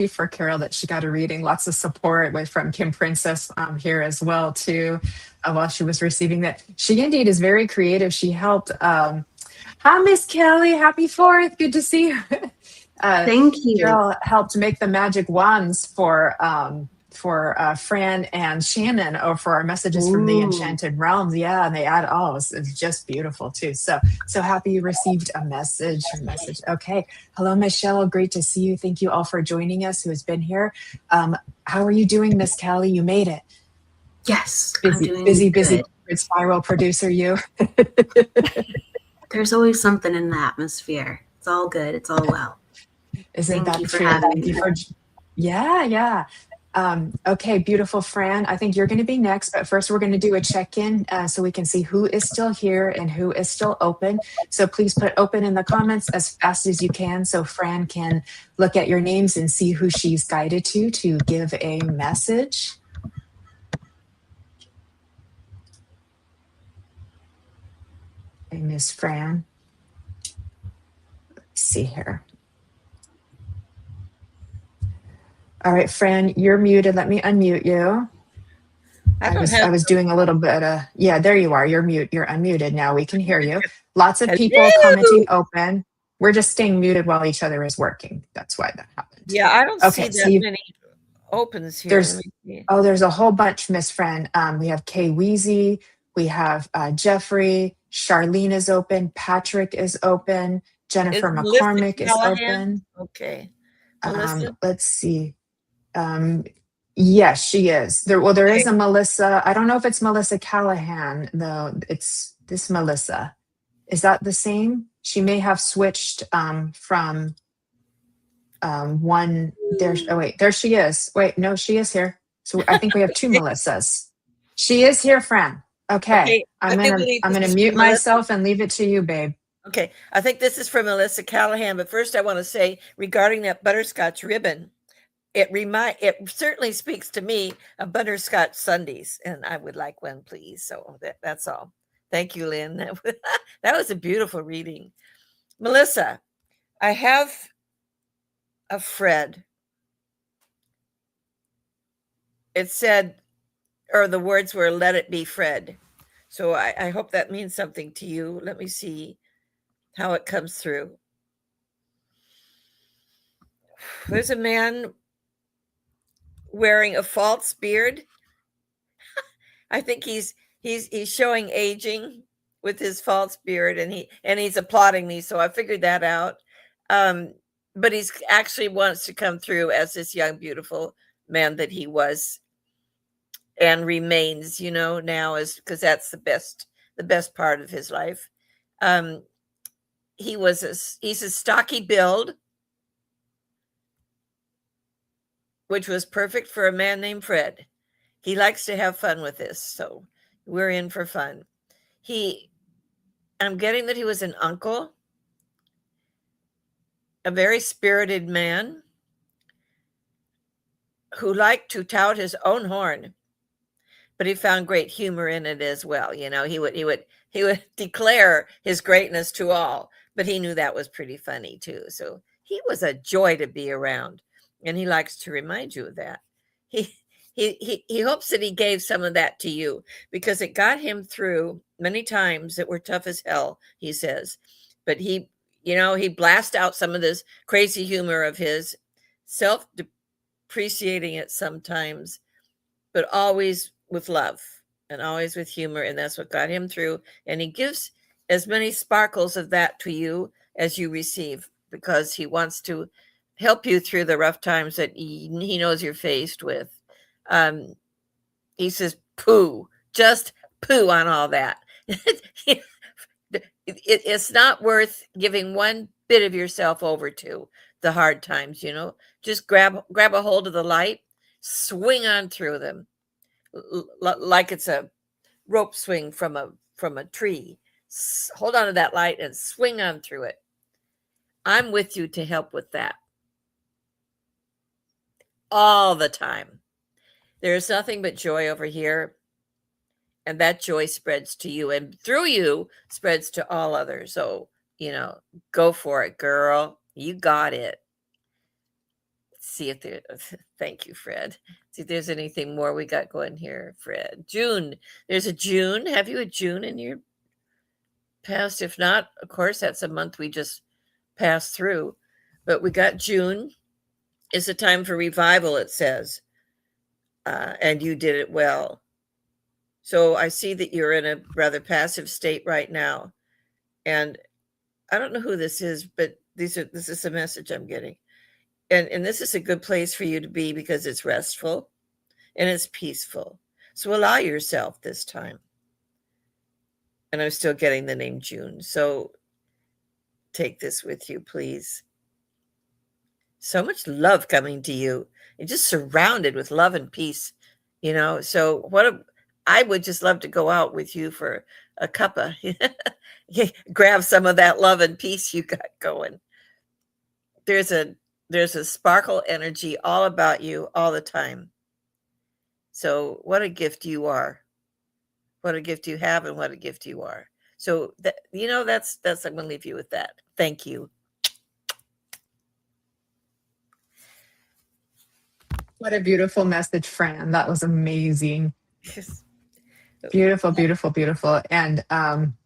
for Carol that she got a reading. Lots of support from Kim Princess here as well too, while she was receiving that. She indeed is very creative. She helped. Hi, Miss Kelly. Happy 4th. Good to see you. Thank you. Carol helped make the magic wands for Fran and Shannon, or for our messages from the Enchanted Realms. Yeah, and they add it's just beautiful too. So happy you received a message. Okay. Hello, Michelle. Great to see you. Thank you all for joining us who has been here. How are you doing, Miss Kelly? You made it. Yes. Busy spiral producer you. There's always something in the atmosphere. It's all good. It's all well. Isn't that true? Thank you for yeah. Okay, beautiful Fran. I think you're going to be next, but first we're going to do a check-in so we can see who is still here and who is still open. So please put open in the comments as fast as you can so Fran can look at your names and see who she's guided to give a message. Okay, Miss Fran. Let's see here. All right, Fran, you're muted. Let me unmute you. I was doing a little bit of, there you are. You're unmuted now. We can hear you. Lots of people commenting open. We're just staying muted while each other is working. That's why that happened. Yeah, I don't see that many opens here. There's a whole bunch, Miss Fran. We have Kay Weezy. We have Jeffrey. Charlene is open. Patrick is open. Jennifer McCormick is open. Okay. Let's see. Yes, she is. There is a Melissa. I don't know if it's Melissa Callahan, though. It's this Melissa. Is that the same? She may have switched from one there. Oh wait, there she is. Wait, no, she is here. So I think we have 2 Melissas. She is here, Fran. Okay. I'm gonna mute myself and leave it to you, babe. Okay, I think this is from Melissa Callahan, but first I want to say regarding that butterscotch ribbon, it certainly speaks to me of butterscotch sundaes, and I would like one, please. So that's all. Thank you, Lynn. That was a beautiful reading. Melissa, I have a Fred. It said, or the words were, "Let it be Fred." So I hope that means something to you. Let me see how it comes through. There's a man wearing a false beard. I think he's showing aging with his false beard, and he's applauding me. So I figured that out. But he's actually wants to come through as this young, beautiful man that he was and remains, now, is because that's the best part of his life. He's a stocky build, which was perfect for a man named Fred. He likes to have fun with this, so we're in for fun. I'm getting that he was an uncle, a very spirited man who liked to tout his own horn, but he found great humor in it as well. He would declare his greatness to all, but he knew that was pretty funny too. So he was a joy to be around, and he likes to remind you of that. He hopes that he gave some of that to you, because it got him through many times that were tough as hell, he says. But he blasts out some of this crazy humor of his, self-depreciating it sometimes, but always with love and always with humor. And that's what got him through. And he gives as many sparkles of that to you as you receive, because he wants to help you through the rough times that he knows you're faced with. He says, just poo on all that. It's not worth giving one bit of yourself over to the hard times, just grab a hold of the light, swing on through them like it's a rope swing from a tree. Hold on to that light and swing on through it. I'm with you to help with that all the time. There's nothing but joy over here, and that joy spreads to you, and through you spreads to all others. So, go for it, girl. You got it. see if there, thank you, Fred. See if there's anything more we got going here, Fred. June. There's a June. Have you a June in your past? If not, of course, that's a month we just passed through. But we got June. It's a time for revival, it says. And you did it well. So I see that you're in a rather passive state right now. And I don't know who this is, but this is a message I'm getting. And this is a good place for you to be because it's restful and it's peaceful. So allow yourself this time. And I'm still getting the name June. So take this with you, please. So much love coming to you. You're just surrounded with love and peace, you know. So I would just love to go out with you for a cuppa. Grab some of that love and peace you got going. There's a sparkle energy all about you all the time. So what a gift you are. What a gift you have and what a gift you are. So that, you know, that's I'm going to leave you with that. Thank you. What a beautiful message, Fran. That was amazing. Beautiful, beautiful, beautiful. And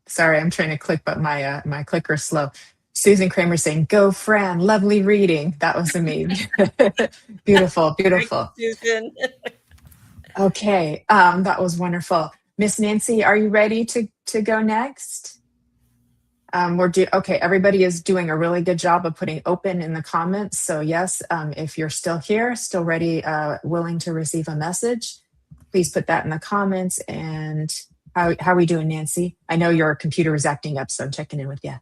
sorry, I'm trying to click, but my my clicker's slow. Susan Kramer saying, "Go, Fran! Lovely reading." That was amazing. Beautiful, beautiful. Thank you, Susan. Okay, that was wonderful. Miss Nancy, are you ready to go next? Okay, everybody is doing a really good job of putting open in the comments. So yes, if you're still here, still ready, willing to receive a message, please put that in the comments. And how are we doing, Nancy? I know your computer is acting up, so I'm checking in with you.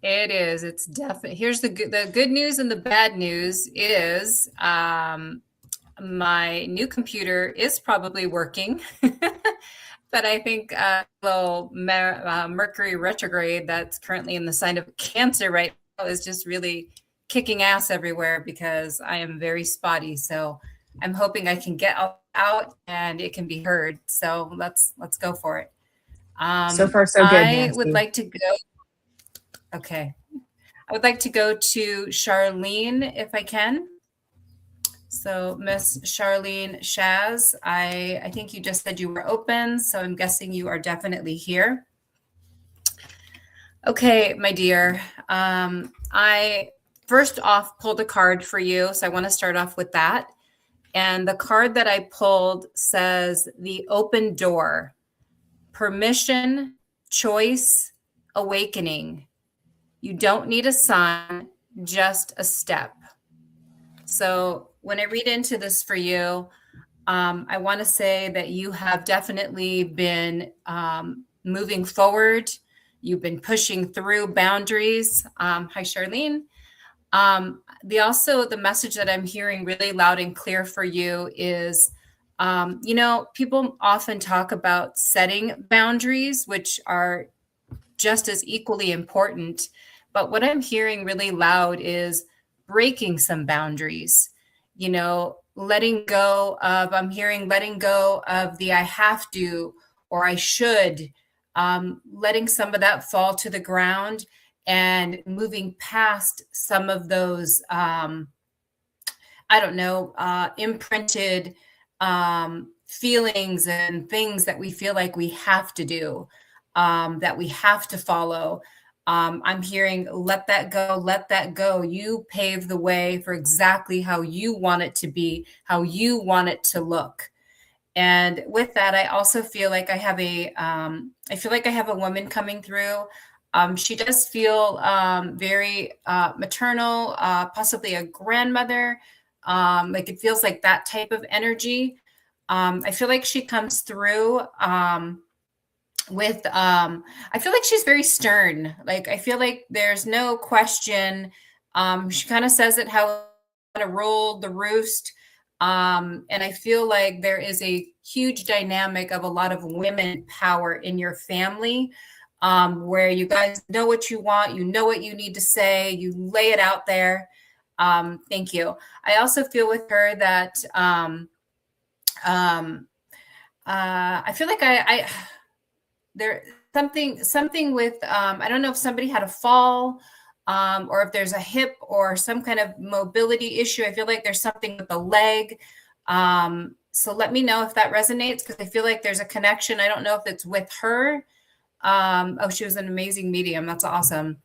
It is. It's definitely. Here's the good news and the bad news is my new computer is probably working. But I think little Mercury retrograde that's currently in the sign of Cancer right now is just really kicking ass everywhere because I am very spotty. So I'm hoping I can get out and it can be heard. So let's go for it. So far, so good, Nancy. I would like to go. Okay. I would like to go to Charlene if I can. So Miss Charlene Shaz, I think you just said you were open, so I'm guessing you are definitely here. Okay, my dear. I first off pulled a card for you, so I want to start off with that. And the card that I pulled says the open door, permission, choice, awakening. You don't need a sign, just a step. So when I read into this for you, I want to say that you have definitely been moving forward. You've been pushing through boundaries. Hi, Charlene. The message that I'm hearing really loud and clear for you is, you know, people often talk about setting boundaries, which are just as equally important. But what I'm hearing really loud is breaking some boundaries, you know, letting go of the I have to or I should, letting some of that fall to the ground and moving past some of those, imprinted feelings and things that we feel like we have to do, that we have to follow. I'm hearing, let that go, let that go. You pave the way for exactly how you want it to be, how you want it to look. And with that, I also feel like I have a woman coming through. She does feel very maternal, possibly a grandmother. Like it feels like that type of energy. I feel like she comes through I feel like she's very stern. Like I feel like there's no question. She kind of says it how to roll the roost. And I feel like there is a huge dynamic of a lot of women power in your family, where you guys know what you want, you know what you need to say, you lay it out there. Thank you. I also feel with her that I feel like there something with I don't know if somebody had a fall, or if there's a hip or some kind of mobility issue. I feel like there's something with the leg. So let me know if that resonates, because I feel like there's a connection. I don't know if it's with her. Oh, she was an amazing medium. That's awesome.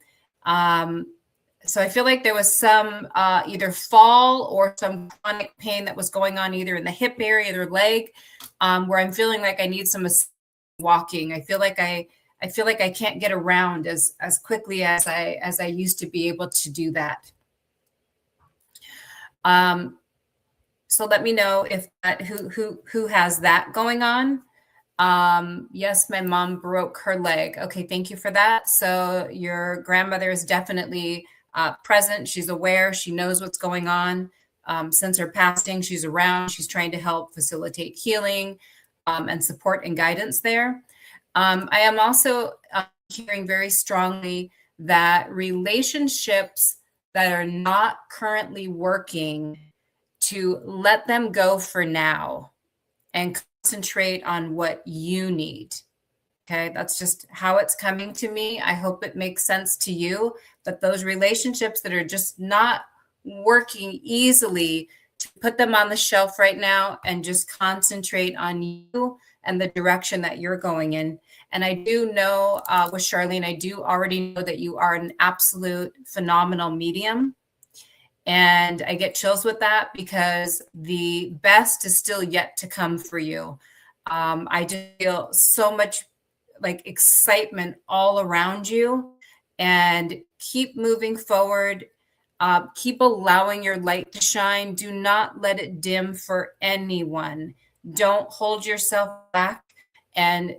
So I feel like there was some either fall or some chronic pain that was going on either in the hip area or leg, where I'm feeling like I need some walking. I feel like I can't get around as quickly as I used to be able to do that. So let me know if that, who has that going on. Yes, my mom broke her leg. Okay, thank you for that. So your grandmother is definitely present. She's aware. She knows what's going on. Since her passing, she's around. She's trying to help facilitate healing and support and guidance there. I am also hearing very strongly that relationships that are not currently working, to let them go for now and concentrate on what you need. Okay, that's just how it's coming to me. I hope it makes sense to you, that those relationships that are just not working easily, to put them on the shelf right now and just concentrate on you and the direction that you're going in. And I do know with Charlene, I do already know that you are an absolute phenomenal medium. And I get chills with that, because the best is still yet to come for you. I just feel so much like excitement all around you, and keep moving forward. Keep allowing your light to shine. Do not let it dim for anyone. Don't hold yourself back, and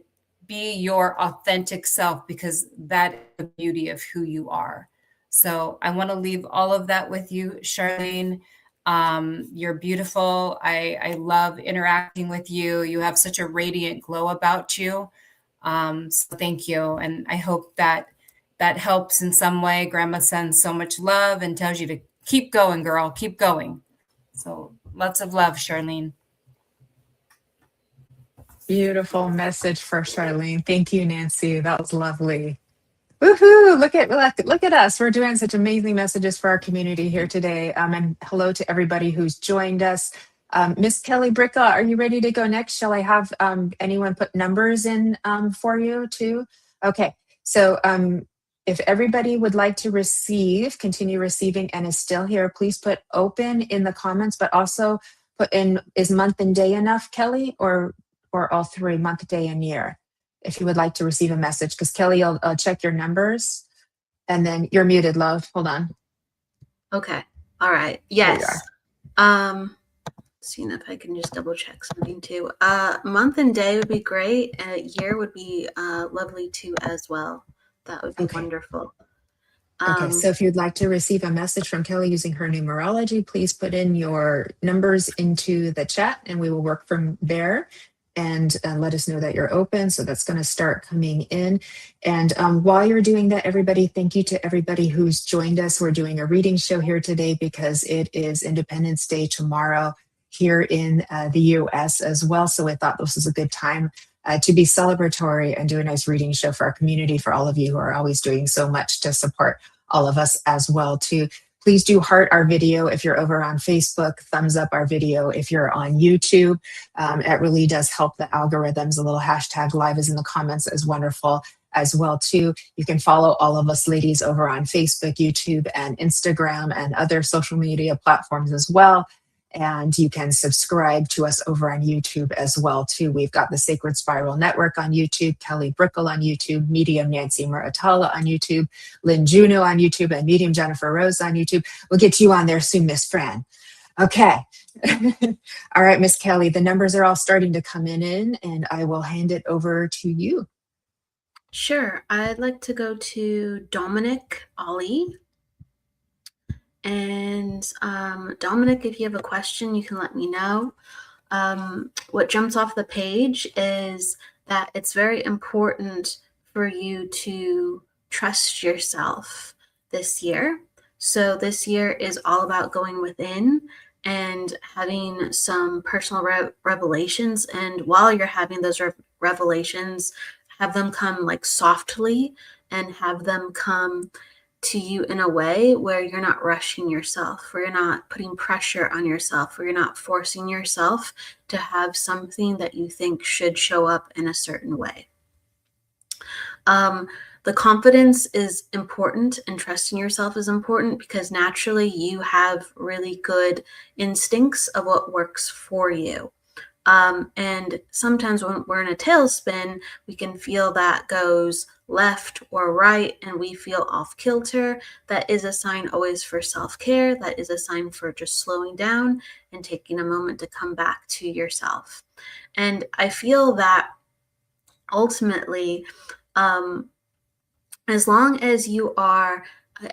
be your authentic self, because that is the beauty of who you are. So I want to leave all of that with you, Charlene. You're beautiful. I love interacting with you. You have such a radiant glow about you. So thank you. And I hope that helps in some way. Grandma sends so much love and tells you to keep going, girl, keep going. So lots of love, Charlene. Beautiful message for Charlene. Thank you, Nancy. That was lovely. Woohoo! Look at us. We're doing such amazing messages for our community here today. And hello to everybody who's joined us. Miss Kelly Brickel, are you ready to go next? Shall I have anyone put numbers in for you too? Okay. So if everybody would like to continue receiving and is still here, please put open in the comments, but also put in, is month and day enough, Kelly, or all three, month, day, and year? If you would like to receive a message, because Kelly, I'll check your numbers, and then you're muted, love. Hold on. Okay. All right. Yes. Seeing if I can just double check something too. Month and day would be great. Year would be lovely too as well. That would be wonderful. Okay, so if you'd like to receive a message from Kelly using her numerology, please put in your numbers into the chat, and we will work from there. And let us know that you're open. So that's going to start coming in. And while you're doing that, everybody, thank you to everybody who's joined us. We're doing a reading show here today because it is Independence Day tomorrow here in the US as well. So I thought this was a good time to be celebratory and do a nice reading show for our community, for all of you who are always doing so much to support all of us as well too. Please do heart our video if you're over on Facebook, thumbs up our video if you're on YouTube. It really does help the algorithms. A little hashtag live is in the comments is wonderful as well too. You can follow all of us ladies over on Facebook, YouTube, and Instagram and other social media platforms as well. And you can subscribe to us over on YouTube as well too. We've got the Sacred Spiral Network on YouTube, Kelly Brickel on YouTube, Medium Nancy Muratalla on YouTube, Lynne Juneau on YouTube, and Medium Jennifer Rose on YouTube. We'll get you on there soon, Miss Fran. Okay. All right, Miss Kelly, the numbers are all starting to come in, and I will hand it over to you. Sure. I'd like to go to Dominic Ollie. And Dominic, if you have a question, you can let me know. What jumps off the page is that it's very important for you to trust yourself this year. So this year is all about going within and having some personal revelations. And while you're having those revelations, have them come like softly, and have them come to you in a way where you're not rushing yourself, where you're not putting pressure on yourself, where you're not forcing yourself to have something that you think should show up in a certain way. The confidence is important, and trusting yourself is important, because naturally you have really good instincts of what works for you. And sometimes when we're in a tailspin, we can feel that goes left or right and we feel off kilter. That is a sign always for self-care. That is a sign for just slowing down and taking a moment to come back to yourself. And I feel that ultimately, as long as you are,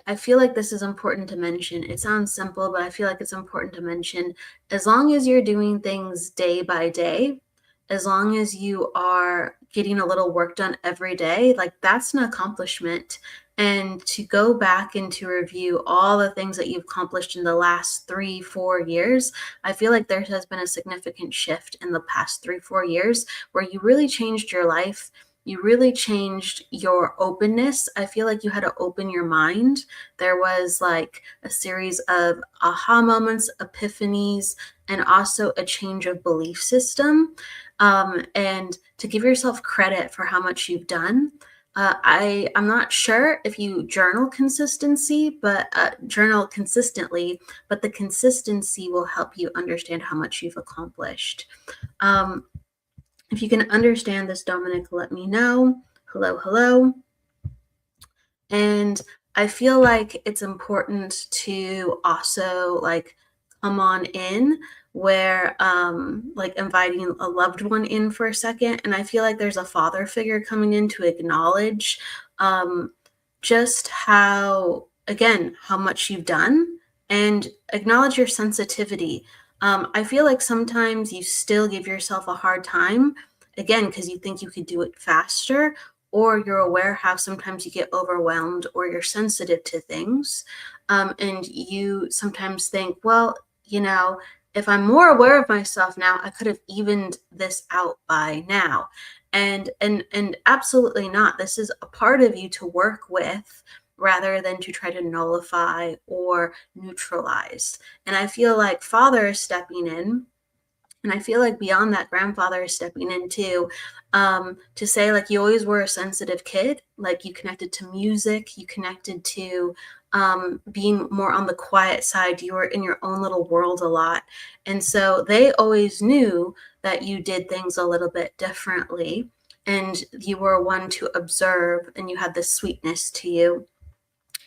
I feel like this is important to mention. It sounds simple, but I feel like it's important to mention. As long as you're doing things day by day, as long as you are getting a little work done every day, like that's an accomplishment. And to go back and to review all the things that you've accomplished in the last 3-4 years, I feel like there has been a significant shift in the past 3-4 years where you really changed your life. You really changed your openness. I feel like you had to open your mind. There was like a series of aha moments, epiphanies, and also a change of belief system. And to give yourself credit for how much you've done. I'm not sure if you journal consistently, but the consistency will help you understand how much you've accomplished. If you can understand this, Dominic, let me know. Hello, hello. And I feel like it's important to also like come on in where like inviting a loved one in for a second. And I feel like there's a father figure coming in to acknowledge just how much you've done and acknowledge your sensitivity. I feel like sometimes you still give yourself a hard time, again, because you think you could do it faster, or you're aware how sometimes you get overwhelmed or you're sensitive to things. And you sometimes think, well, if I'm more aware of myself now, I could have evened this out by now. And absolutely not. This is a part of you to work with rather than to try to nullify or neutralize. And I feel like Father is stepping in. And I feel like beyond that, grandfather is stepping in too, to say like you always were a sensitive kid, like you connected to music, you connected to being more on the quiet side. You were in your own little world a lot. And so they always knew that you did things a little bit differently, and you were one to observe, and you had this sweetness to you.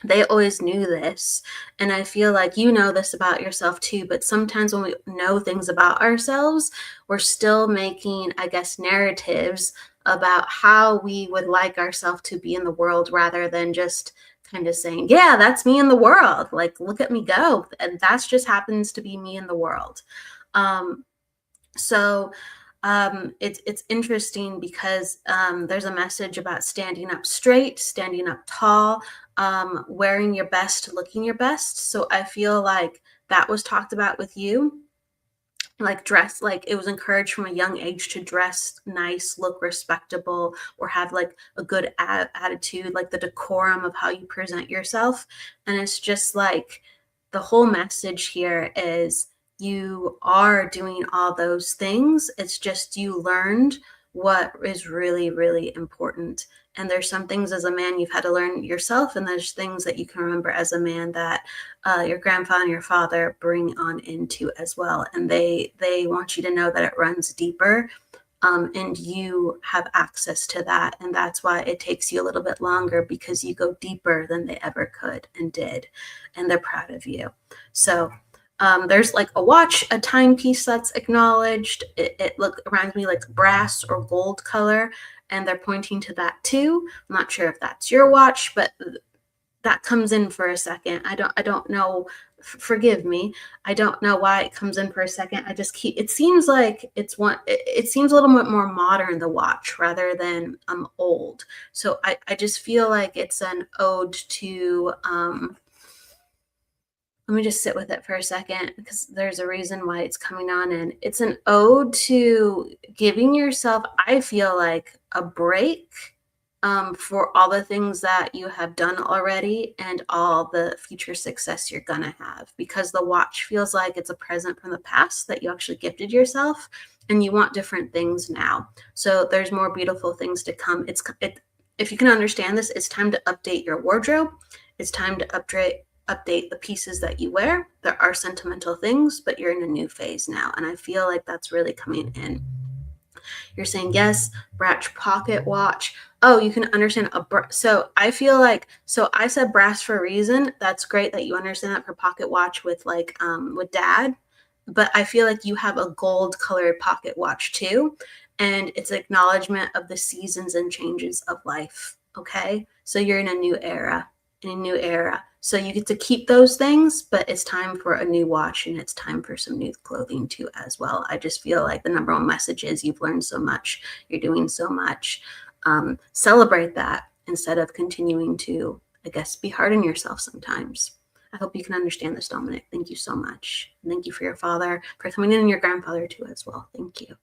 They always knew this. And I feel like you know this about yourself too, but sometimes when we know things about ourselves, we're still making, I guess, narratives about how we would like ourselves to be in the world, rather than just kind of saying, yeah, that's me in the world. Like, look at me go. And that's just happens to be me in the world. It's interesting because there's a message about standing up straight, standing up tall, wearing your best, looking your best. So I feel like that was talked about with you. Like dress, like it was encouraged from a young age to dress nice, look respectable, or have like a good attitude, like the decorum of how you present yourself. And it's just like the whole message here is you are doing all those things. It's just you learned what is really, really important. And there's some things as a man you've had to learn yourself, and there's things that you can remember as a man that your grandfather and your father bring on into as well. And they want you to know that it runs deeper, and you have access to that. And that's why it takes you a little bit longer, because you go deeper than they ever could and did. And they're proud of you. So there's like a watch, a timepiece that's acknowledged. It reminds me like brass or gold color, and they're pointing to that too. I'm not sure if that's your watch, but that comes in for a second. I don't know. Forgive me. I don't know why it comes in for a second. It seems like it seems a little bit more modern, the watch, rather than old. So I just feel like it's an ode to, let me just sit with it for a second, because there's a reason why it's coming on. And it's an ode to giving yourself, I feel like, a break for all the things that you have done already and all the future success you're gonna have, because the watch feels like it's a present from the past that you actually gifted yourself, and you want different things now. So there's more beautiful things to come. If you can understand this, it's time to update your wardrobe. It's time to update the pieces that you wear. There are sentimental things, but you're in a new phase now, and I feel like that's really coming in. You're saying yes, Bratch pocket watch. Oh, you can understand so I feel like, so I said brass for a reason. That's great that you understand that for pocket watch with like with dad, but I feel like you have a gold colored pocket watch too, and it's acknowledgement of the seasons and changes of life. Okay, so you're in a new era, so you get to keep those things, but it's time for a new watch, and it's time for some new clothing too as well. I just feel like the number one message is you've learned so much, you're doing so much. Celebrate that instead of continuing to, I guess, be hard on yourself sometimes. I hope you can understand this, Dominic. Thank you so much. And thank you for your father, for coming in, and your grandfather too as well. Thank you.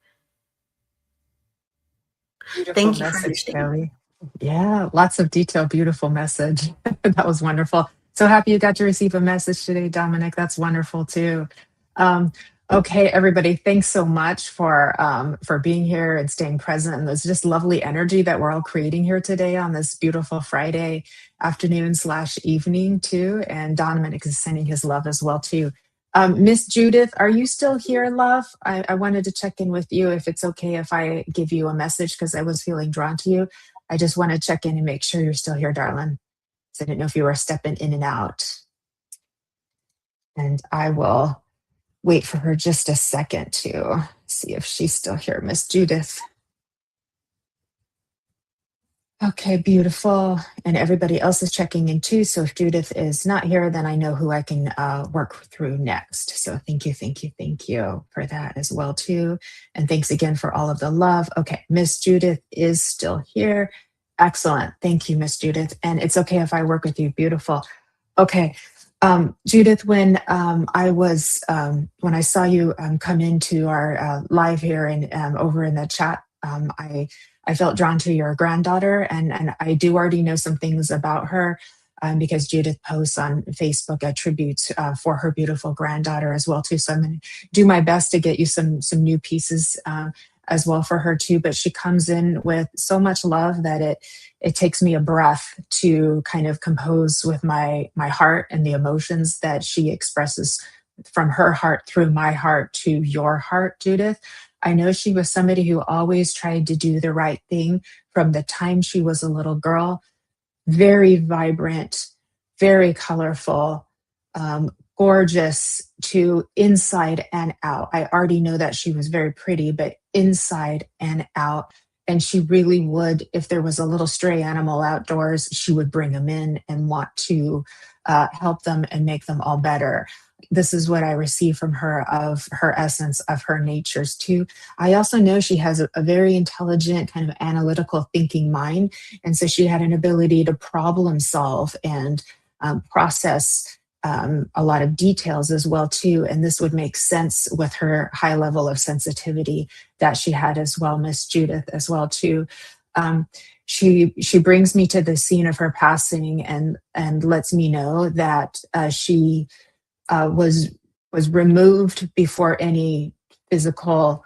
Beautiful Thank you for message, understanding. Kelly. Yeah, lots of detail, beautiful message. That was wonderful. So happy you got to receive a message today, Dominic. That's wonderful too. Okay, everybody, thanks so much for being here and staying present. And there's just lovely energy that we're all creating here today on this beautiful Friday afternoon / evening too. And Dominic is sending his love as well too. Miss Judith, are you still here, love? I wanted to check in with you if it's okay if I give you a message because I was feeling drawn to you. I just want to check in and make sure you're still here, darling. So I didn't know if you were stepping in and out. And I will wait for her just a second to see if she's still here, Miss Judith. Okay, beautiful. And everybody else is checking in too. So if Judith is not here, then I know who I can work through next. So thank you for that as well too. And thanks again for all of the love. Okay, Miss Judith is still here. Excellent. Thank you, Miss Judith. And it's okay if I work with you. Beautiful. Okay. Judith, when I saw you come into our live here and over in the chat, I felt drawn to your granddaughter, and I do already know some things about her because Judith posts on Facebook a tribute for her beautiful granddaughter as well too. So I'm going to do my best to get you some new pieces as well for her too. But she comes in with so much love that it takes me a breath to kind of compose with my heart and the emotions that she expresses from her heart through my heart to your heart, Judith. I know she was somebody who always tried to do the right thing from the time she was a little girl. Very vibrant, very colorful, gorgeous to inside and out. I already know that she was very pretty, but inside and out. And she really would, if there was a little stray animal outdoors, she would bring them in and want to help them and make them all better. This is what I receive from her, of her essence, of her natures too. I also know she has a very intelligent, kind of analytical thinking mind. And so she had an ability to problem solve and process a lot of details as well too. And this would make sense with her high level of sensitivity that she had as well, Miss Judith, as well too. She brings me to the scene of her passing and lets me know that she was removed before any physical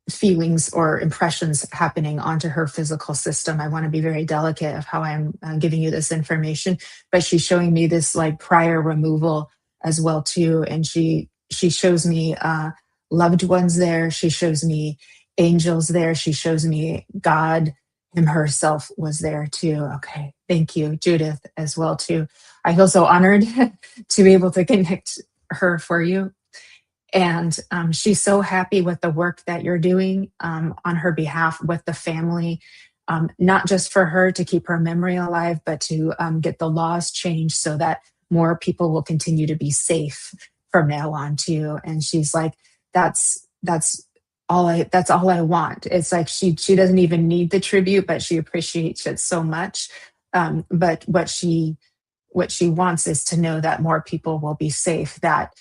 feelings or impressions happening onto her physical system. I want to be very delicate of how I'm giving you this information, but she's showing me this like prior removal as well too. And she shows me loved ones there. She shows me angels there. She shows me God herself was there too. Okay. Thank you, Judith, as well too. I feel so honored to be able to connect her for you. And she's so happy with the work that you're doing on her behalf with the family, not just for her to keep her memory alive, but to get the laws changed so that more people will continue to be safe from now on too. And she's like, that's all I want. It's like she doesn't even need the tribute, but she appreciates it so much. But what she wants is to know that more people will be safe, that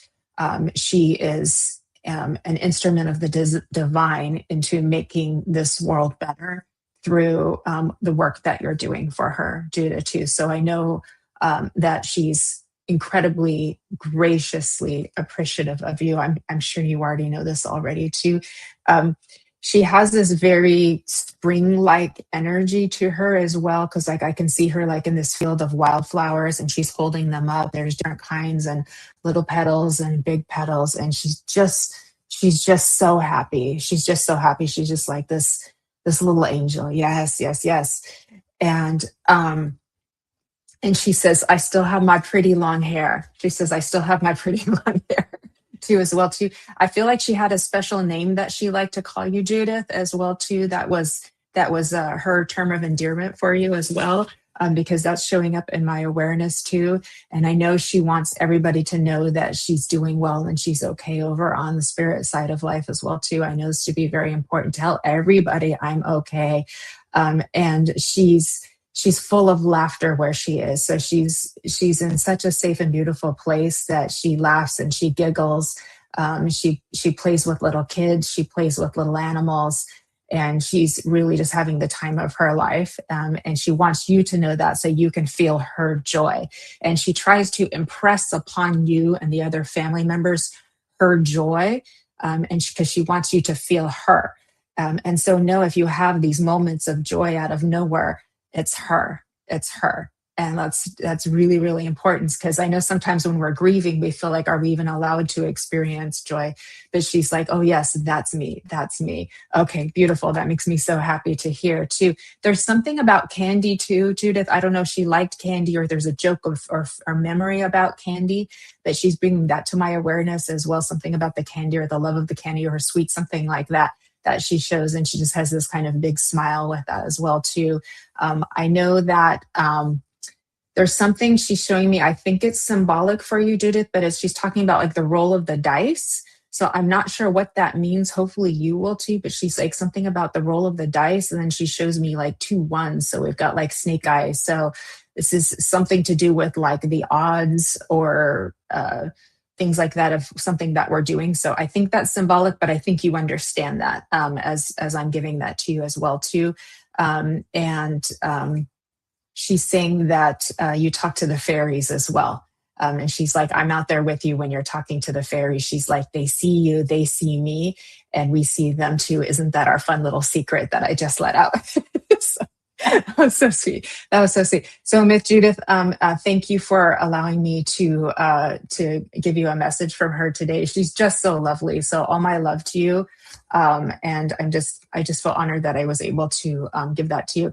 she is an instrument of the divine into making this world better through the work that you're doing for her, Judah, too. So I know that she's incredibly graciously appreciative of you. I'm sure you already know this already too. She has this very spring-like energy to her as well, because like I can see her like in this field of wildflowers and she's holding them up. There's different kinds and little petals and big petals, and she's just so happy. She's just so happy. She's just like this little angel. Yes, yes, yes. And she says, I still have my pretty long hair. She says, I still have my pretty long hair too, as well too. I feel like she had a special name that she liked to call you, Judith, as well too. That was her term of endearment for you as well, because that's showing up in my awareness too. And I know she wants everybody to know that she's doing well and she's okay over on the spirit side of life as well too. I know this to be very important. Tell everybody I'm okay. And she's full of laughter where she is. So she's in such a safe and beautiful place that she laughs and she giggles. She plays with little kids. She plays with little animals. And she's really just having the time of her life. And she wants you to know that so you can feel her joy. And she tries to impress upon you and the other family members her joy, and because she wants you to feel her. And so know if you have these moments of joy out of nowhere, it's her. And that's really, really important, because I know sometimes when we're grieving, we feel like, are we even allowed to experience joy? But she's like, oh yes, that's me. Okay, beautiful. That makes me so happy to hear too. There's something about candy too, Judith. I don't know if she liked candy or there's a joke or memory about candy, but she's bringing that to my awareness as well. Something about the candy or the love of the candy or her sweet, something like that she shows. And she just has this kind of big smile with that as well too. I know that there's something she's showing me. I think it's symbolic for you, Judith, but she's talking about like the roll of the dice. So I'm not sure what that means. Hopefully you will too, but she's like something about the roll of the dice. And then she shows me like 2 ones. So we've got like snake eyes. So this is something to do with like the odds or things like that of something that we're doing. So I think that's symbolic, but I think you understand that as I'm giving that to you as well too. She's saying that you talk to the fairies as well. And she's like, I'm out there with you when you're talking to the fairies. She's like, they see you, they see me, and we see them too. Isn't that our fun little secret that I just let out? So, that was so sweet. So Myth Judith, thank you for allowing me to give you a message from her today. She's just so lovely. So all my love to you. And I just feel honored that I was able to give that to you.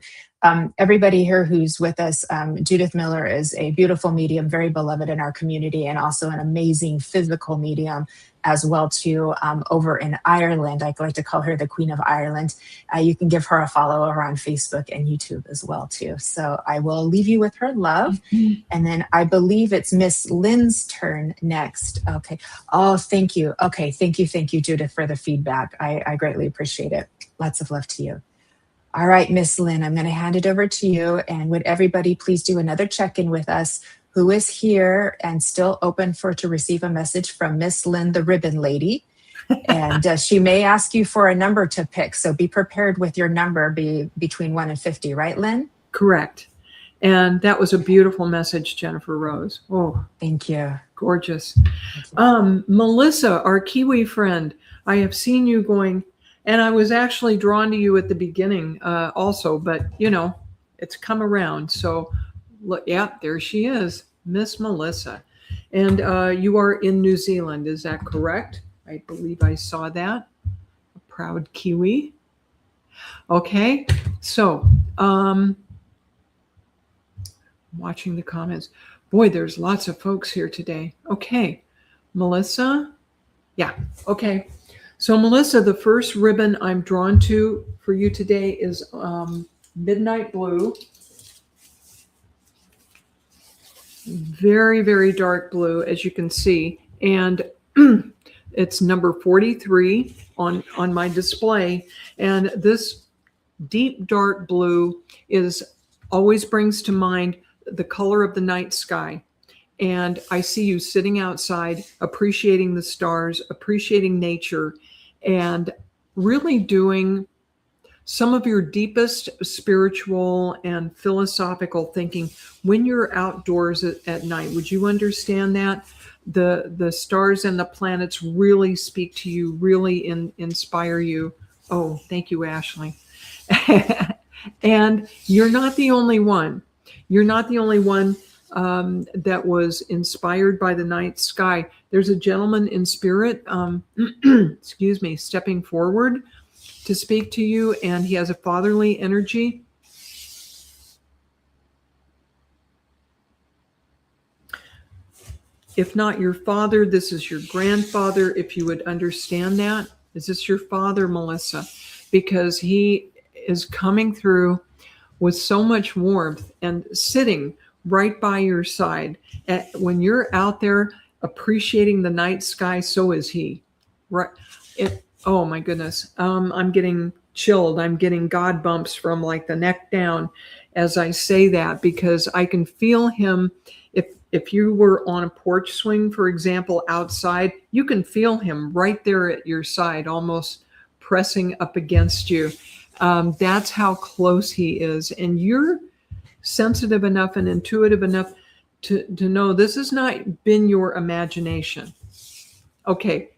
Everybody here who's with us, Judith Miller is a beautiful medium, very beloved in our community, and also an amazing physical medium as well too, over in Ireland. I like to call her the Queen of Ireland. You can give her a follow over on Facebook and YouTube as well too. So I will leave you with her love. And then I believe it's Miss Lynn's turn next. Okay. Oh, thank you. Okay. Thank you, Judith, for the feedback. I greatly appreciate it. Lots of love to you. All right, Miss Lynn, I'm going to hand it over to you. And would everybody please do another check-in with us? Who is here and still open to receive a message from Miss Lynn, the ribbon lady? And she may ask you for a number to pick. So be prepared with your number, be between 1 and 50, right, Lynn? Correct. And that was a beautiful message, Jennifer Rose. Oh, thank you. Gorgeous. Melissa, our Kiwi friend, I have seen you going. And I was actually drawn to you at the beginning also, but you know, it's come around. So look, yeah, there she is, Miss Melissa. And you are in New Zealand, is that correct? I believe I saw that. A proud Kiwi. Okay, so watching the comments. Boy, there's lots of folks here today. Okay, Melissa. Yeah, okay. So Melissa, the first ribbon I'm drawn to for you today is Midnight Blue. Very, very dark blue, as you can see. And it's number 43 on my display. And this deep dark blue always brings to mind the color of the night sky. And I see you sitting outside, appreciating the stars, appreciating nature, and really doing some of your deepest spiritual and philosophical thinking when you're outdoors at night. Would you understand that? The stars and the planets really speak to you, really inspire you. Oh, thank you, Ashley. And you're not the only one. You're not the only one that was inspired by the night sky. There's a gentleman in spirit, excuse me, stepping forward to speak to you, and he has a fatherly energy. If not your father, this is your grandfather, if you would understand that. Is this your father, Melissa? Because he is coming through with so much warmth and sitting right by your side. When you're out there appreciating the night sky, so is he. Right? Oh my goodness. I'm getting chilled. I'm getting God bumps from like the neck down as I say that, because I can feel him. If you were on a porch swing, for example, outside, you can feel him right there at your side, almost pressing up against you. That's how close he is. And you're sensitive enough and intuitive enough to know this has not been your imagination. Okay.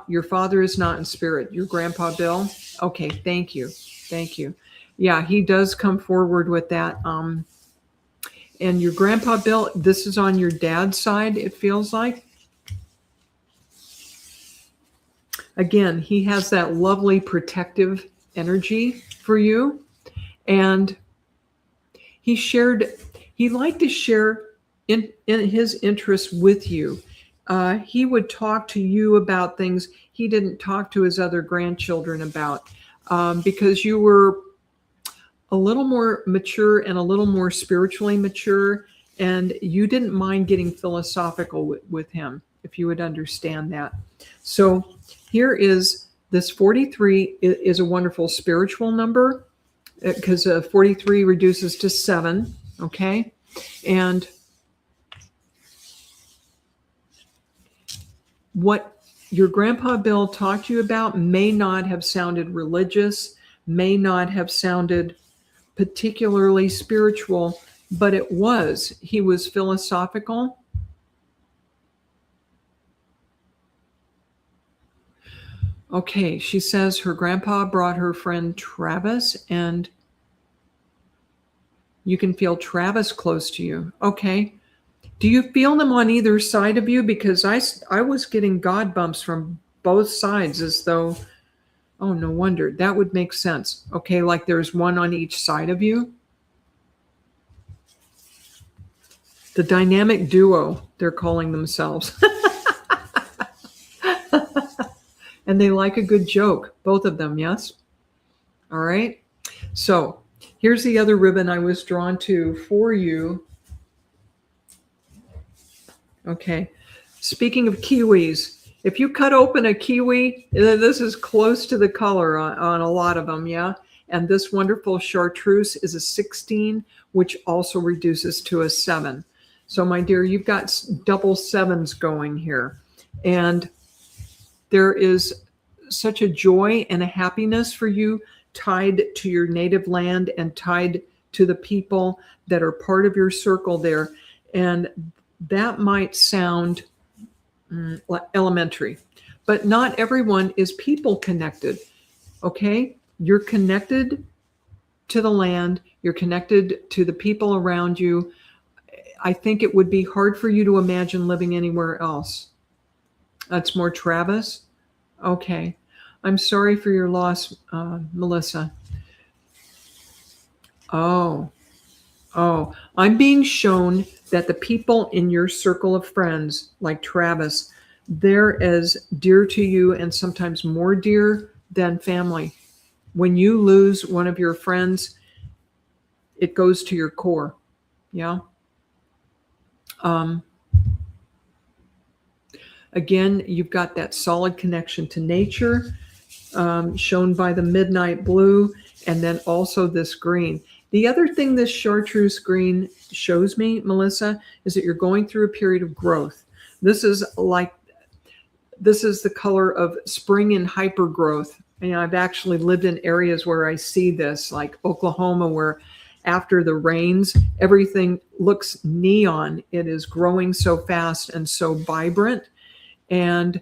Your father is not in spirit. Your grandpa Bill? Okay, thank you. Thank you. Yeah, he does come forward with that. And your grandpa Bill, this is on your dad's side, it feels like. Again, he has that lovely protective energy for you. And he liked to share in his interests with you. He would talk to you about things he didn't talk to his other grandchildren about, because you were a little more mature and a little more spiritually mature, and you didn't mind getting philosophical with him, if you would understand that. So here is this 43 is a wonderful spiritual number, because 43 reduces to 7, okay? And what your grandpa Bill talked to you about may not have sounded religious, may not have sounded particularly spiritual, but it was. He was philosophical. Okay, she says her grandpa brought her friend Travis, and you can feel Travis close to you. Okay. Do you feel them on either side of you? Because I was getting God bumps from both sides, as though, oh, no wonder. That would make sense. Okay, like there's one on each side of you. The dynamic duo, they're calling themselves. And they like a good joke, both of them, yes? All right. So here's the other ribbon I was drawn to for you. Okay. Speaking of kiwis, if you cut open a kiwi, this is close to the color on a lot of them, yeah? And this wonderful chartreuse is a 16, which also reduces to a 7. So, my dear, you've got double 7s going here. And there is such a joy and a happiness for you tied to your native land and tied to the people that are part of your circle there. And that might sound elementary, but not everyone is people connected. Okay? You're connected to the land. You're connected to the people around you. I think it would be hard for you to imagine living anywhere else. That's more Travis. Okay. I'm sorry for your loss, Melissa. Oh, I'm being shown that the people in your circle of friends, like Travis, they're as dear to you and sometimes more dear than family. When you lose one of your friends, it goes to your core. Yeah. Again, you've got that solid connection to nature, shown by the midnight blue, and then also this green. The other thing this chartreuse green shows me, Melissa, is that you're going through a period of growth. This is the color of spring and hyper growth. And I've actually lived in areas where I see this, like Oklahoma, where after the rains, everything looks neon. It is growing so fast and so vibrant. And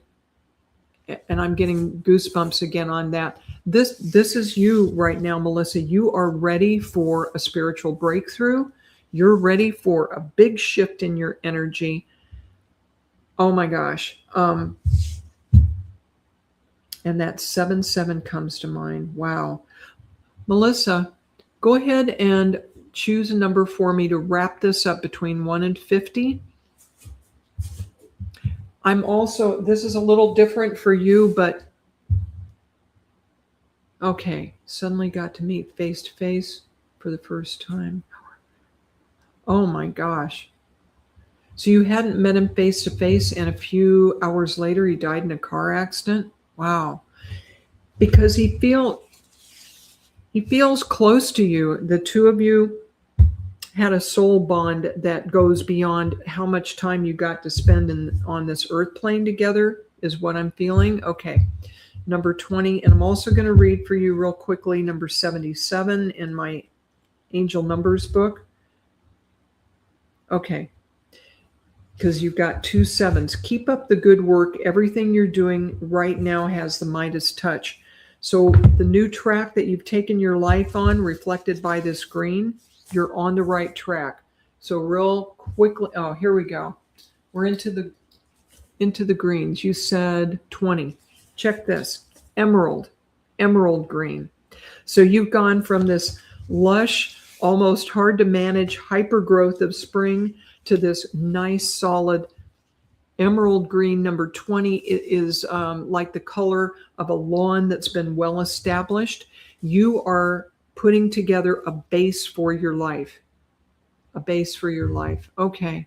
I'm getting goosebumps again on that. This is you right now, Melissa. You are ready for a spiritual breakthrough. You're ready for a big shift in your energy. Oh my gosh. And that 7-7 comes to mind. Wow. Melissa, go ahead and choose a number for me to wrap this up between 1 and 50. This is a little different for you, but okay, suddenly got to meet face to face for the first time. Oh my gosh. So you hadn't met him face to face, and a few hours later he died in a car accident? Wow. Because he feels close to you. The two of you had a soul bond that goes beyond how much time you got to spend on this earth plane together, is what I'm feeling. Okay. Number 20. And I'm also going to read for you real quickly number 77 in my angel numbers book. Okay. Because you've got 2 7s. Keep up the good work. Everything you're doing right now has the Midas touch. So the new track that you've taken your life on, reflected by this green, you're on the right track. So real quickly, oh, here we go. We're into the greens. You said 20. Check this. Emerald green. So you've gone from this lush, almost hard to manage hyper growth of spring to this nice solid emerald green. Number 20 is like the color of a lawn that's been well established. You are putting together a base for your life. A base for your life. Okay.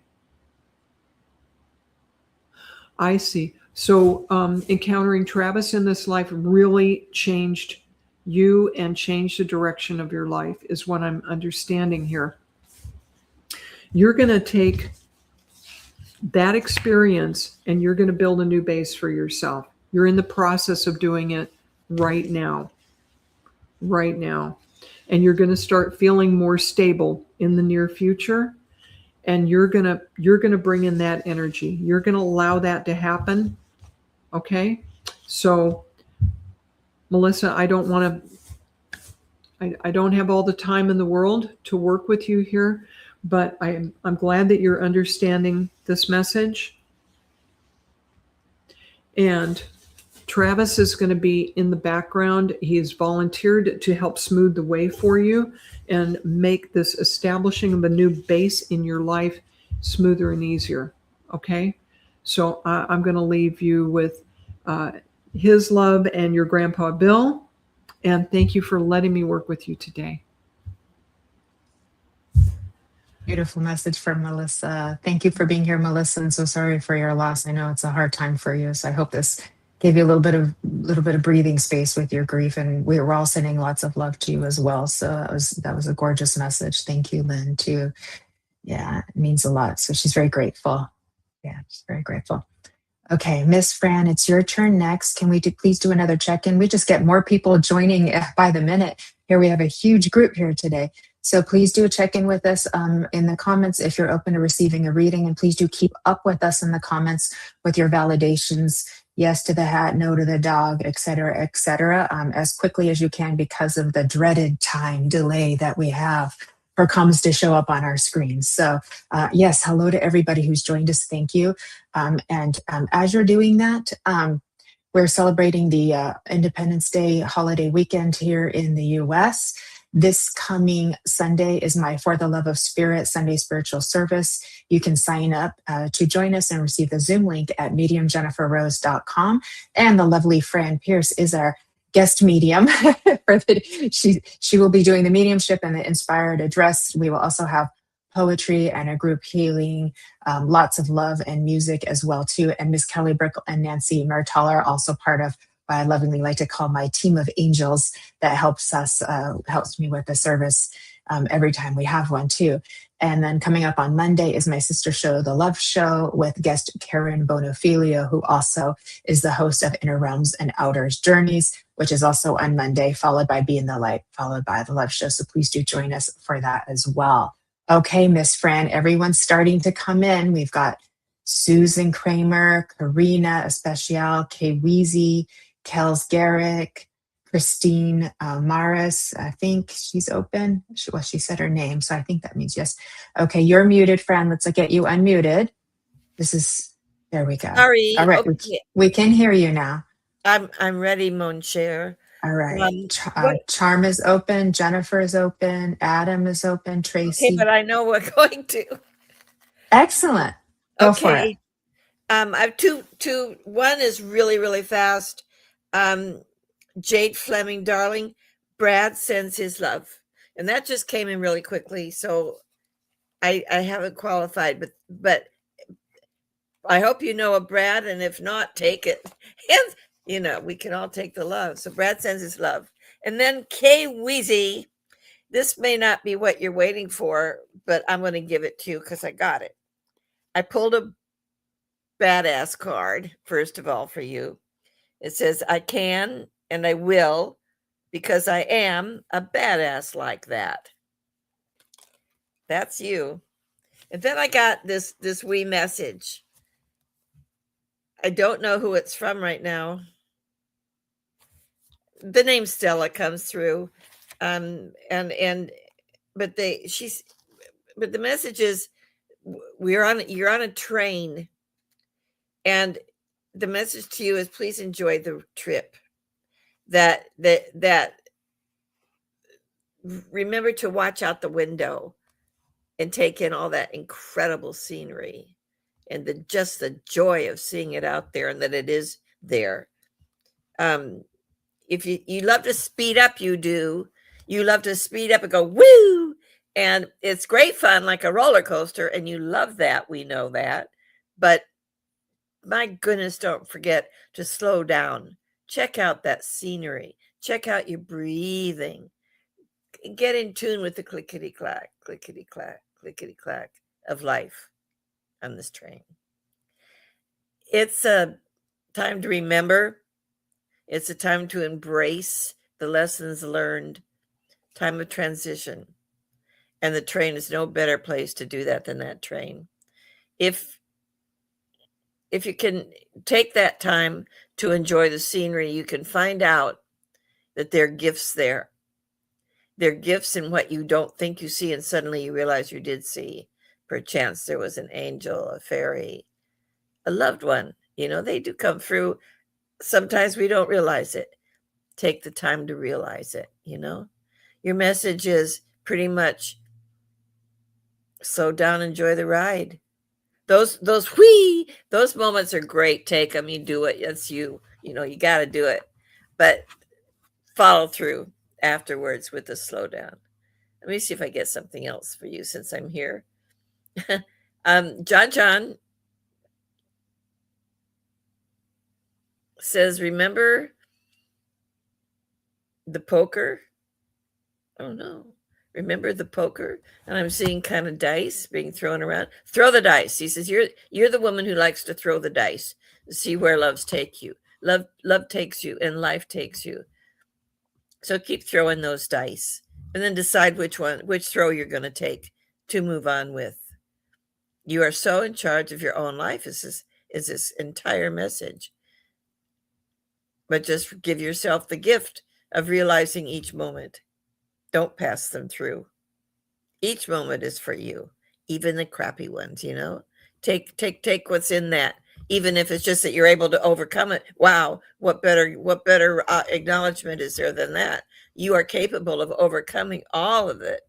I see. So encountering Travis in this life really changed you and changed the direction of your life, is what I'm understanding here. You're going to take that experience and you're going to build a new base for yourself. You're in the process of doing it right now. Right now. And you're going to start feeling more stable in the near future. And you're going to bring in that energy. You're going to allow that to happen. Okay? So, Melissa, I don't have all the time in the world to work with you here, but I'm glad that you're understanding this message. And Travis is going to be in the background. He's volunteered to help smooth the way for you and make this establishing of a new base in your life smoother and easier. Okay? So I'm going to leave you with his love and your Grandpa Bill. And thank you for letting me work with you today. Beautiful message from Melissa. Thank you for being here, Melissa. And so sorry for your loss. I know it's a hard time for you. So I hope this gave you a little bit of breathing space with your grief. And we're all sending lots of love to you as well. So that was a gorgeous message. Thank you, Lynn, too. Yeah, it means a lot. So she's very grateful. Yeah, she's very grateful. Okay, Miss Fran, it's your turn next. Can we please do another check-in? We just get more people joining by the minute. Here we have a huge group here today. So please do a check-in with us in the comments if you're open to receiving a reading. And please do keep up with us in the comments with your validations. Yes to the hat, no to the dog, et cetera, as quickly as you can, because of the dreaded time delay that we have for comms to show up on our screens. So yes, hello to everybody who's joined us. Thank you. And as you're doing that, we're celebrating the Independence Day holiday weekend here in the US. This coming Sunday is my For the Love of Spirit Sunday spiritual service. You can sign up to join us and receive the Zoom link at mediumjenniferrose.com. And the lovely Fran Pearce is our guest medium. She will be doing the mediumship and the inspired address. We will also have poetry and a group healing, lots of love and music as well too. And Miss Kelly Brickel and Nancy Muratalla are also part of what I lovingly like to call my team of angels that helps me with the service. every time we have one too. And then coming up on Monday is my sister show, The Love Show, with guest Karen Bonofilio, who also is the host of Inner Realms and Outers Journeys, which is also on Monday, followed by Be in the Light, followed by The Love Show. So please do join us for that as well. Okay, Miss Fran, everyone's starting to come in. We've got Susan Kramer, Karina Especial, Kay Weezy, Kels Garrick, Christine Maris. I think she's open. She said her name, so I think that means yes. Okay, you're muted, Fran. Let's get you unmuted. There we go. Sorry. All right, Okay. we can hear you now. I'm ready, mon cher. All right. Charm is open. Jennifer is open. Adam is open. Tracy. Okay, but I know we're going to. Excellent. Go for it. I have two. One is really, really fast. Jade Fleming, darling, Brad sends his love. And that just came in really quickly. So I haven't qualified, but I hope you know a Brad, and if not, take it. And, we can all take the love. So Brad sends his love. And then Kay Weezy, this may not be what you're waiting for, but I'm going to give it to you because I got it. I pulled a badass card, first of all, for you. It says, I can and I will because I am a badass like that. That's you. And then I got this wee message. I don't know who it's from right now. The name Stella comes through. But the message is you're on a train, and the message to you is please enjoy the trip. That remember to watch out the window and take in all that incredible scenery and just the joy of seeing it out there and that it is there. If you love to speed up, you love to speed up and go woo, and it's great fun like a roller coaster, and you love that. We know that, but my goodness, don't forget to slow down. Check out that scenery. Check out your breathing. Get in tune with the clickety-clack, clickety-clack, clickety-clack of life on this train. It's a time to remember. It's a time to embrace the lessons learned. Time of transition. And the train is no better place to do that than that train. If you can take that time to enjoy the scenery, you can find out that there are gifts there. There are gifts in what you don't think you see, and suddenly you realize you did see. Perchance there was an angel, a fairy, a loved one. They do come through. Sometimes we don't realize it. Take the time to realize it, Your message is pretty much slow down, enjoy the ride. Those moments are great. Take them, you do it. That's you. You got to do it. But follow through afterwards with the slow down. Let me see if I get something else for you since I'm here. John says, remember the poker? Oh no. Remember the poker? And I'm seeing kind of dice being thrown around. Throw the dice. He says, you're the woman who likes to throw the dice to see where loves take you. Love takes you and life takes you. So keep throwing those dice and then decide which throw you're going to take to move on with. You are so in charge of your own life is this entire message. But just give yourself the gift of realizing each moment. Don't pass them through. Each moment is for you, even the crappy ones, Take what's in that, even if it's just that you're able to overcome it. Wow, what better acknowledgement is there than that? You are capable of overcoming all of it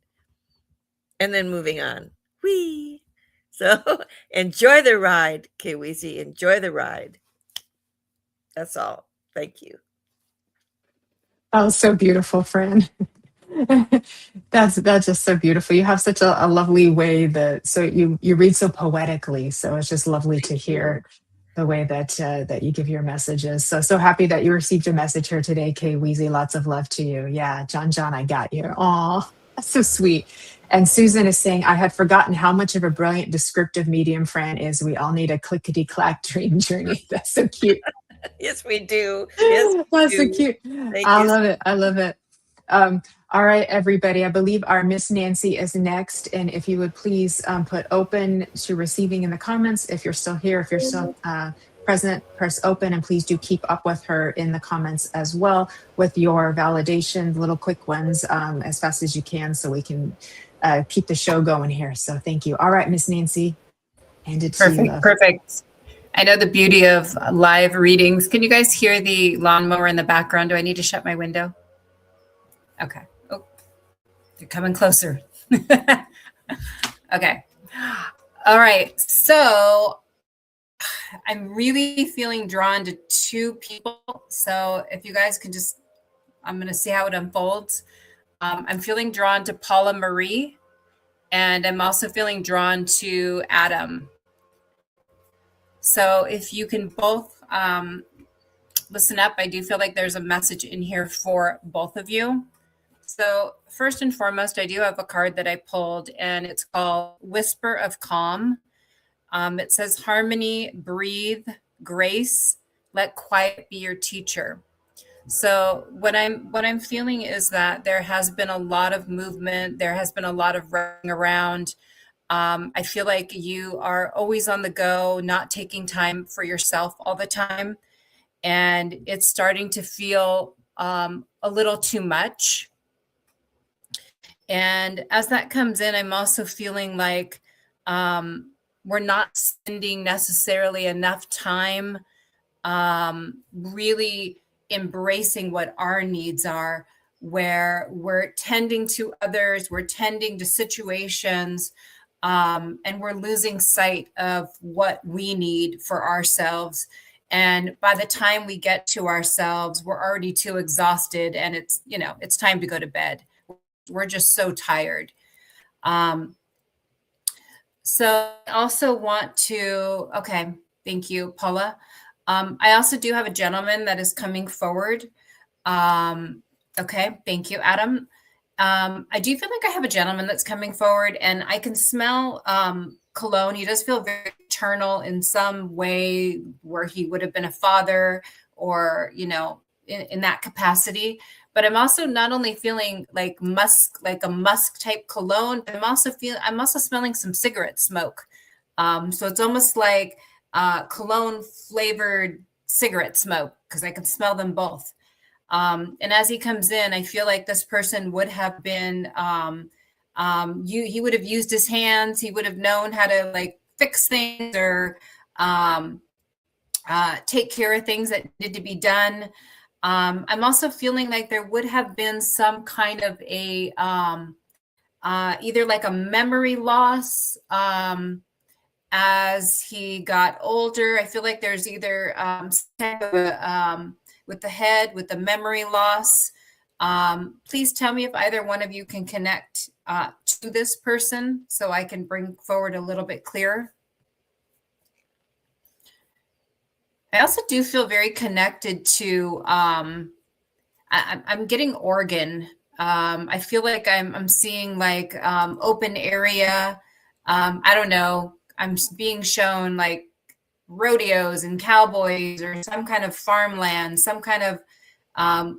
and then moving on. Whee! So enjoy the ride, Kiwizi. Enjoy the ride. That's all. Thank you. Oh, so beautiful, Fran. That's just so beautiful. You have such a lovely way so you read so poetically. So it's just lovely to hear the way that you give your messages. So happy that you received a message here today, Kay Weezy. Lots of love to you. Yeah, John, I got you. Aw. That's so sweet. And Susan is saying, I had forgotten how much of a brilliant descriptive medium Fran is. We all need a clickety clack dream journey. That's so cute. Yes, we do. Yes, That's so do. cute. Thank I you. love it. I love it. All right, everybody. I believe our Miss Nancy is next. And if you would please put open to receiving in the comments. If you're still here, if you're still present, press open, and please do keep up with her in the comments as well with your validation, little quick ones as fast as you can so we can keep the show going here. So thank you. All right, Miss Nancy, hand it to you, love. Perfect. I know the beauty of live readings. Can you guys hear the lawnmower in the background? Do I need to shut my window? Okay. Oh, they're coming closer. Okay. All right. So I'm really feeling drawn to two people. So if you guys can just, I'm going to see how it unfolds. I'm feeling drawn to Paula Marie, and I'm also feeling drawn to Adam. So if you can both listen up, I do feel like there's a message in here for both of you. So first and foremost, I do have a card that I pulled, and it's called Whisper of Calm. It says harmony, breathe, grace, let quiet be your teacher. So what I'm feeling is that there has been a lot of movement. There has been a lot of running around. I feel like you are always on the go, not taking time for yourself all the time. And it's starting to feel a little too much. And as that comes in, I'm also feeling like we're not spending necessarily enough time really embracing what our needs are, where we're tending to others, we're tending to situations, and we're losing sight of what we need for ourselves. And by the time we get to ourselves, we're already too exhausted, and it's time to go to bed. We're just so tired. So I also want to, okay, thank you, Paula. I also do have a gentleman that is coming forward. Okay, thank you, Adam. I do feel like I have a gentleman that's coming forward, and I can smell cologne. He does feel very eternal in some way, where he would have been a father or, in that capacity. But I'm also not only feeling like musk, like a musk type cologne, but I'm also smelling some cigarette smoke. So it's almost like cologne flavored cigarette smoke, because I can smell them both. And as he comes in, I feel like this person would have been, he would have used his hands. He would have known how to like fix things or take care of things that needed to be done. I'm also feeling like there would have been some kind of a either like a memory loss as he got older. I feel like there's either with the head, with the memory loss. Please tell me if either one of you can connect to this person so I can bring forward a little bit clearer. I also do feel very connected to, I'm getting organ. I feel like I'm seeing like open area. I don't know. I'm being shown like rodeos and cowboys or some kind of farmland, some kind of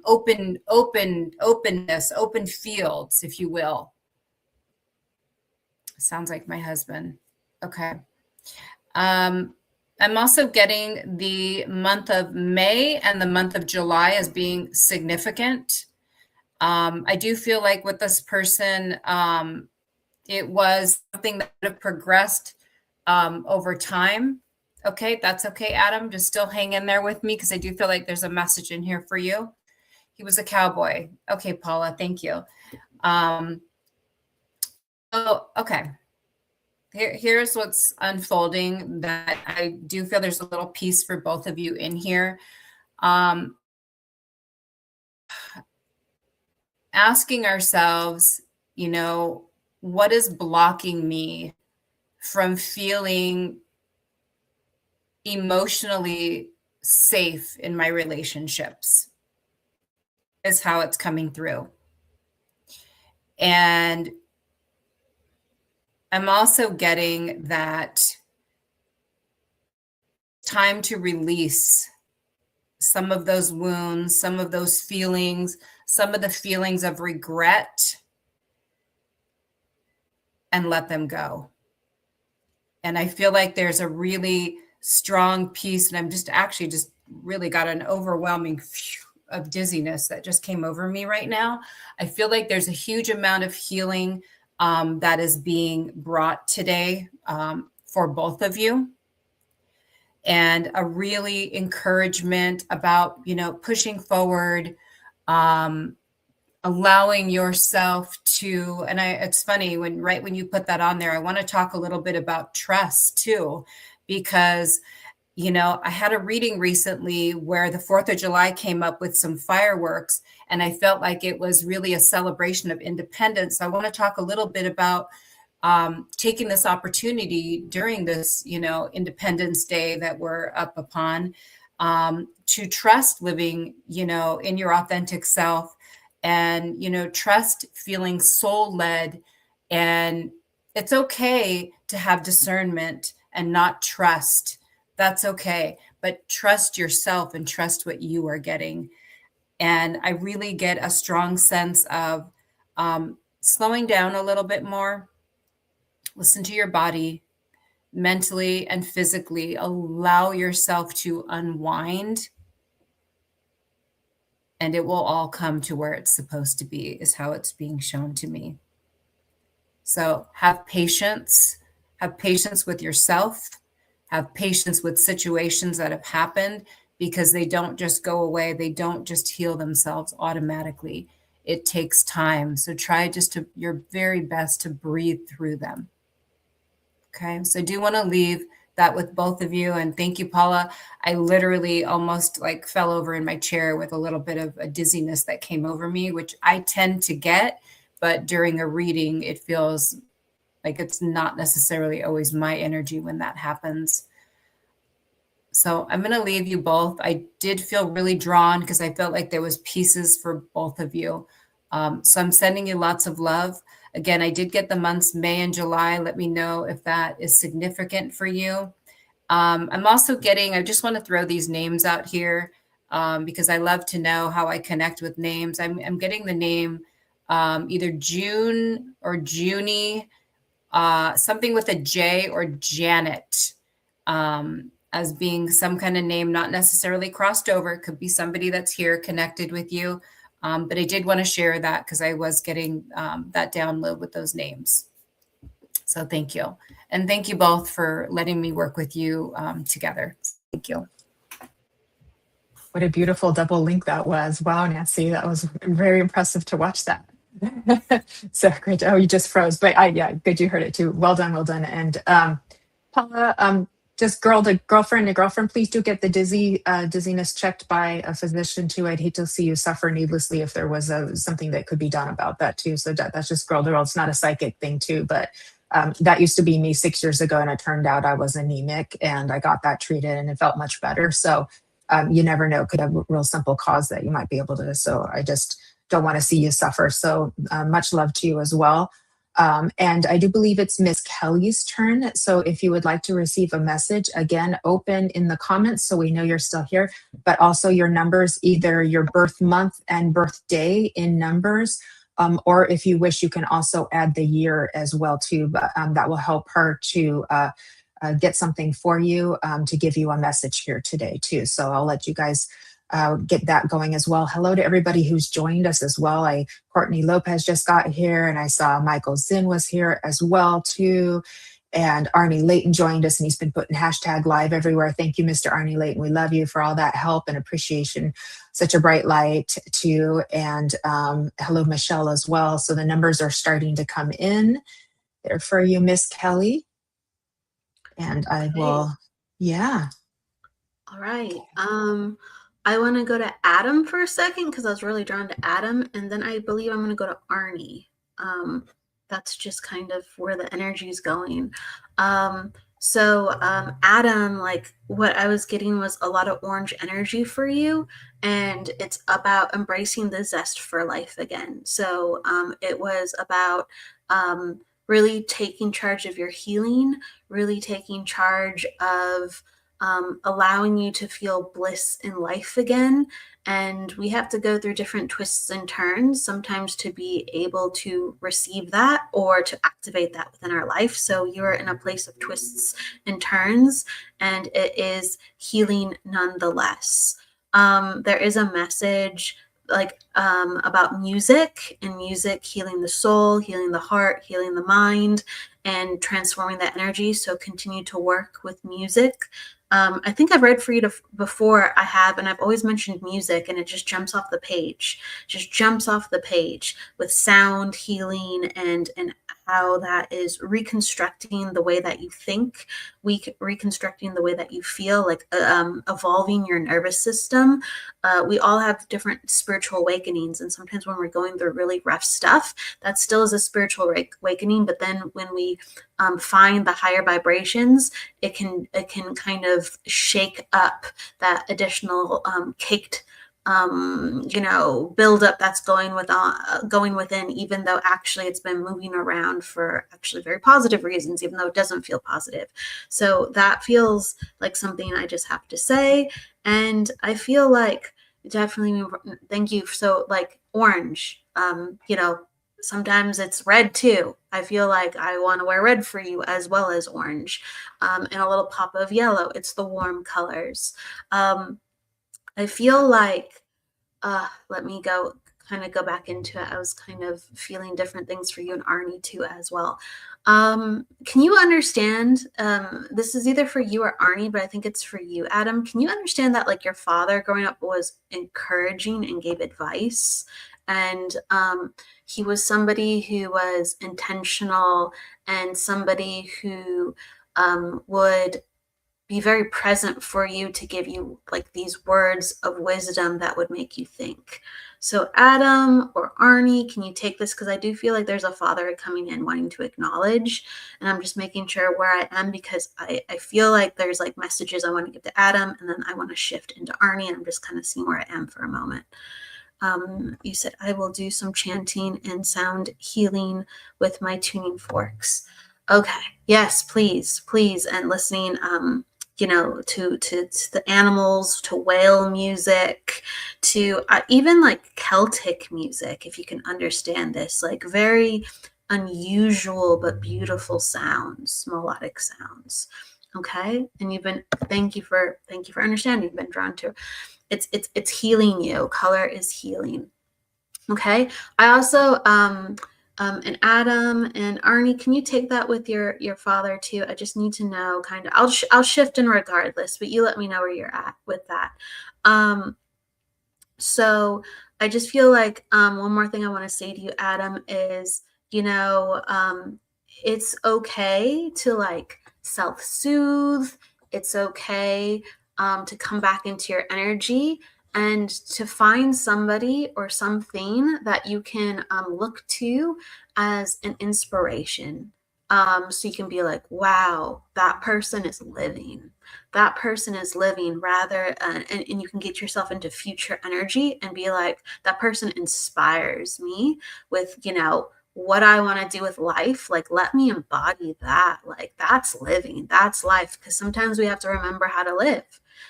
openness, open fields, if you will. Sounds like my husband. Okay. I'm also getting the month of May and the month of July as being significant. I do feel like with this person, it was something that would have progressed over time. Okay, that's okay, Adam. Just still hang in there with me, because I do feel like there's a message in here for you. He was a cowboy. Okay, Paula, thank you. Okay. Here's what's unfolding, that I do feel there's a little piece for both of you in here. Asking ourselves, what is blocking me from feeling emotionally safe in my relationships, is how it's coming through. And I'm also getting that time to release some of those wounds, some of those feelings, some of the feelings of regret, and let them go. And I feel like there's a really strong piece, and I'm just really got an overwhelming of dizziness that just came over me right now. I feel like there's a huge amount of healing that is being brought today for both of you, and a really encouragement about, pushing forward, allowing yourself to, and it's funny when you put that on there, I want to talk a little bit about trust too, because I had a reading recently where the 4th of July came up with some fireworks, and I felt like it was really a celebration of independence. I want to talk a little bit about taking this opportunity during this, Independence Day that we're up upon, to trust living, in your authentic self, and, trust feeling soul-led. And it's okay to have discernment and not trust. That's okay. But trust yourself and trust what you are getting. And I really get a strong sense of slowing down a little bit more. Listen to your body, mentally and physically. Allow yourself to unwind, and it will all come to where it's supposed to be, is how it's being shown to me. So have patience with yourself, have patience with situations that have happened, because they don't just go away. They don't just heal themselves automatically. It takes time. So try your very best to breathe through them. Okay, so I do want to leave that with both of you. And thank you, Paula. I literally almost fell over in my chair with a little bit of a dizziness that came over me, which I tend to get, but during a reading, it feels like it's not necessarily always my energy when that happens. So I'm going to leave you both. I did feel really drawn because I felt like there was pieces for both of you. So I'm sending you lots of love. Again, I did get the months May and July. Let me know if that is significant for you. I'm also I just want to throw these names out here because I love to know how I connect with names. I'm getting the name either June or Junie, something with a J, or Janet, as being some kind of name, not necessarily crossed over. It could be somebody that's here connected with you. But I did want to share that because I was getting that download with those names. So thank you. And thank you both for letting me work with you together. Thank you. What a beautiful double link that was. Wow, Nancy, that was very impressive to watch that. So great. Oh, you just froze, but yeah, good. You heard it too. Well done. Well done. And Paula, just girlfriend, please do get the dizziness checked by a physician too. I'd hate to see you suffer needlessly if there was something that could be done about that too. So that's just girl to girl. It's not a psychic thing too, but that used to be me 6 years ago, and it turned out I was anemic, and I got that treated and it felt much better. So you never know, could have a real simple cause that you might be able to. So I just don't want to see you suffer. So much love to you as well. And I do believe it's Miss Kelly's turn. So if you would like to receive a message, again, open in the comments so we know you're still here, but also your numbers, either your birth month and birthday in numbers, or if you wish, you can also add the year as well too, but that will help her to get something for you, to give you a message here today too. So I'll let you guys get that going as well. Hello to everybody who's joined us as well. Courtney Lopez just got here, and I saw Michael Zinn was here as well too. And Arnie Layton joined us, and he's been putting hashtag live everywhere. Thank you, Mr. Arnie Layton. We love you for all that help and appreciation. Such a bright light too. And hello, Michelle as well. So the numbers are starting to come in there for you, Miss Kelly. And I will, yeah. All right. I want to go to Adam for a second because I was really drawn to Adam, and then I believe I'm going to go to Arnie. That's just kind of where the energy is going. So, Adam, like what I was getting was a lot of orange energy for you, and it's about embracing the zest for life again. So, it was about really taking charge of your healing, really taking charge of allowing you to feel bliss in life again. And we have to go through different twists and turns sometimes to be able to receive that or to activate that within our life. So you're in a place of twists and turns, and it is healing nonetheless. There is a message like about music, and music healing the soul, healing the heart, healing the mind, and transforming that energy. So continue to work with music. I think I've read for you before. I have, and I've always mentioned music, and it just jumps off the page, with sound healing and how that is reconstructing the way that you think, reconstructing the way that you feel, like evolving your nervous system. We all have different spiritual awakenings, and sometimes when we're going through really rough stuff, that still is a spiritual awakening. But then when we find the higher vibrations, it can kind of shake up that additional caked buildup that's going within, even though actually it's been moving around for actually very positive reasons, even though it doesn't feel positive. So that feels like something I just have to say. And I feel like definitely, thank you. So like orange, sometimes it's red too. I feel like I want to wear red for you as well as orange, and a little pop of yellow. It's the warm colors. I feel like, let me go back into it. I was kind of feeling different things for you and Arnie too as well. Can you understand, this is either for you or Arnie, but I think it's for you, Adam. Can you understand that like your father growing up was encouraging and gave advice? And he was somebody who was intentional and somebody who would be very present for you to give you like these words of wisdom that would make you think. So Adam or Arnie, can you take this? Because I do feel like there's a father coming in wanting to acknowledge, and I'm just making sure where I am, because I feel like there's like messages I want to give to Adam, and then I want to shift into Arnie, and I'm just kind of seeing where I am for a moment. You said, I will do some chanting and sound healing with my tuning forks. Okay. Yes, please. And listening, to the animals, to whale music, to even like Celtic music, if you can understand this, like very unusual but beautiful sounds, melodic sounds. Okay. And thank you for understanding. You've been drawn to it's healing you. Color is healing. Okay. I also and Adam and Arnie, can you take that with your father too? I just need to know kind of, I'll shift in regardless, but you let me know where you're at with that. So I just feel like one more thing I want to say to you, Adam, is, it's okay to like self-soothe. It's okay to come back into your energy and to find somebody or something that you can look to as an inspiration. So you can be like, wow, that person is living. That person is living rather, and you can get yourself into future energy and be like, that person inspires me with, what I want to do with life. Like, let me embody that. Like, that's living, that's life. Because sometimes we have to remember how to live.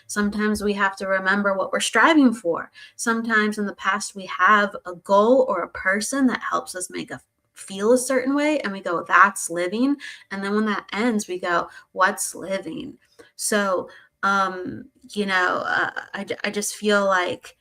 Sometimes we have to remember what we're striving for. Sometimes in the past, we have a goal or a person that helps us feel a certain way, and we go, that's living. And then when that ends, we go, what's living? So, I just feel like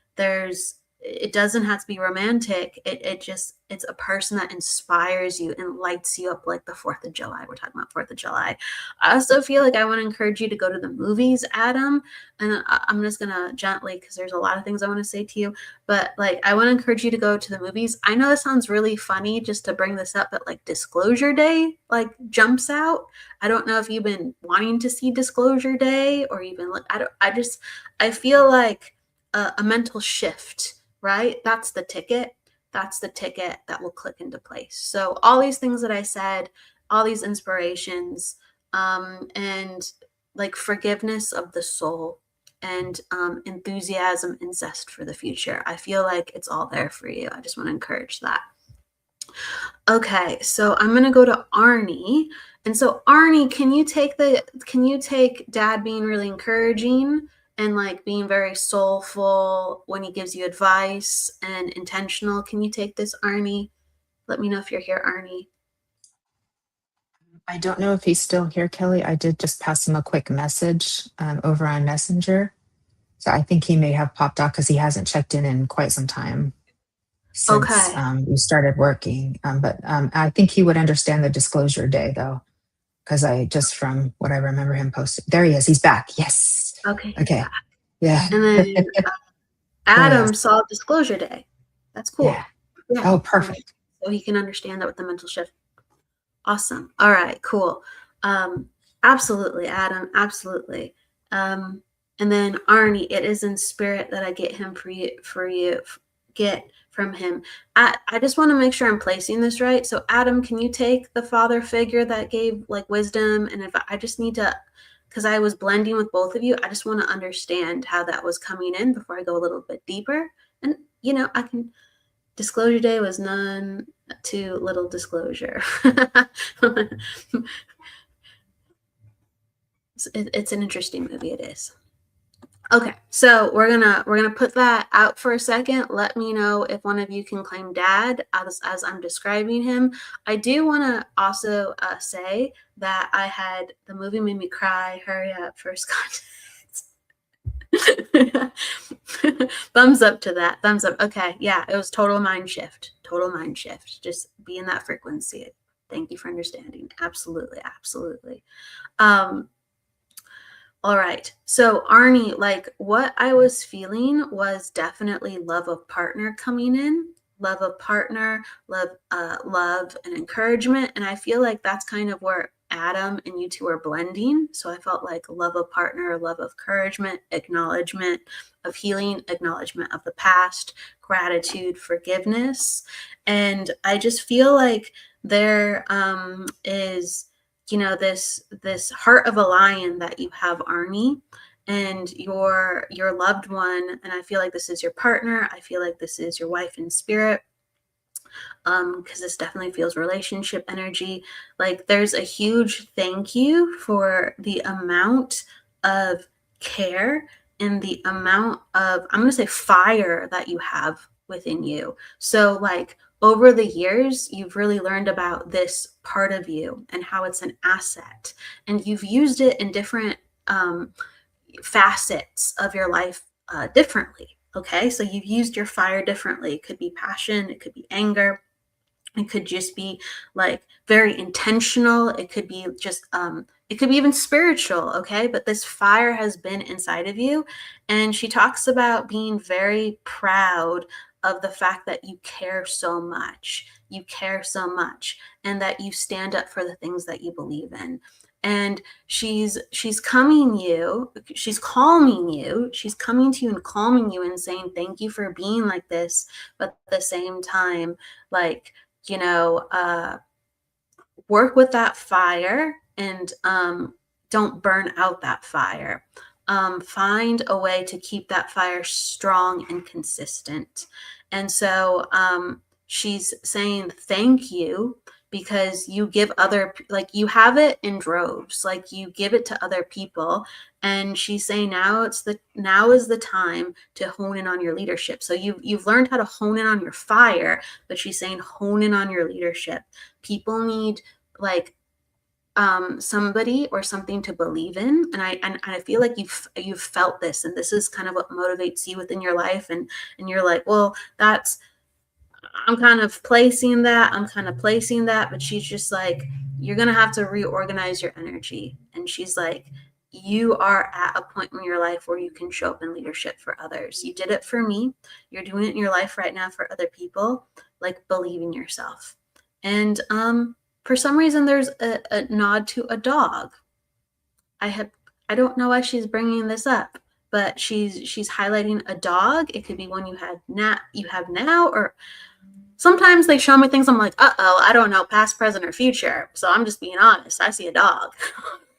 it doesn't have to be romantic. It's a person that inspires you and lights you up, like the 4th of July. We're talking about 4th of July. I also feel like I want to encourage you to go to the movies, Adam. And I'm just going to gently, because there's a lot of things I want to say to you, but like, I want to encourage you to go to the movies. I know this sounds really funny just to bring this up, but like Disclosure Day, like jumps out. I don't know if you've been wanting to see Disclosure Day or even like, I feel like a mental shift, right? That's the ticket. That's the ticket that will click into place. So all these things that I said, all these inspirations, and like forgiveness of the soul, and enthusiasm and zest for the future. I feel like it's all there for you. I just want to encourage that. Okay, so I'm gonna go to Arnie. And so Arnie, can you take Dad being really encouraging and like being very soulful when he gives you advice and intentional? Can you take this, Arnie? Let me know if you're here, Arnie. I don't know if he's still here, Kelly. I did just pass him a quick message over on Messenger. So I think he may have popped out because he hasn't checked in quite some time since we started working. But I think he would understand the disclosure day, though, because I just from what I remember him posting. There he is. He's back. Yes. Okay. Okay. Yeah. And then Adam saw disclosure day. That's cool. Yeah. Oh, perfect. So he can understand that with the mental shift. Awesome. All right, cool. Absolutely, Adam. Absolutely. And then Arnie, it is in spirit that I get him get from him. I just want to make sure I'm placing this right. So Adam, can you take the father figure that gave like wisdom? And if I just need to, because I was blending with both of you, I just want to understand how that was coming in before I go a little bit deeper. And, you know, disclosure day was none too little disclosure. It's an interesting movie. It is. Okay, so we're gonna put that out for a second. Let me know if one of you can claim Dad as I'm describing him. I do want to also say that the movie made me cry. Hurry up, first contact. Thumbs up to that. Thumbs up. Okay, yeah, it was total mind shift. Total mind shift. Just be in that frequency. Thank you for understanding. Absolutely, absolutely. All right. So Arnie, like what I was feeling was definitely love of partner coming in, love of partner, love and encouragement. And I feel like that's kind of where Adam and you two are blending. So I felt like love of partner, love of encouragement, acknowledgement of healing, acknowledgement of the past, gratitude, forgiveness. And I just feel like there is, you know, this heart of a lion that you have, Arnie, and your loved one. And I feel like this is your partner. I feel like this is your wife in spirit. Because this definitely feels relationship energy. Like there's a huge thank you for the amount of care and the amount of, I'm going to say fire that you have within you. So like over the years, you've really learned about this part of you and how it's an asset. And you've used it in different facets of your life differently. Okay, so you've used your fire differently. It could be passion, it could be anger, it could just be like very intentional. It could be just, it could be even spiritual. Okay, but this fire has been inside of you. And she talks about being very proud of the fact that you care so much. You care so much, and that you stand up for the things that you believe in. And she's calming you, she's coming to you and calming you and saying, thank you for being like this. But at the same time, like, you know, work with that fire and don't burn out that fire. Find a way to keep that fire strong and consistent. And so she's saying thank you, because you give like you have it in droves, like you give it to other people. And she's saying now is the time to hone in on your leadership. So you've learned how to hone in on your fire, but she's saying hone in on your leadership. People need like somebody or something to believe in. And I feel like you've felt this, and this is kind of what motivates you within your life. And you're like, well, I'm kind of placing that. But she's just like, you're going to have to reorganize your energy. And she's like, you are at a point in your life where you can show up in leadership for others. You did it for me. You're doing it in your life right now for other people. Like, believe in yourself. And for some reason, there's a nod to a dog. I don't know why she's bringing this up, but she's highlighting a dog. It could be one you have now, or sometimes they show me things I'm like, I don't know, past, present, or future. So I'm just being honest. I see a dog.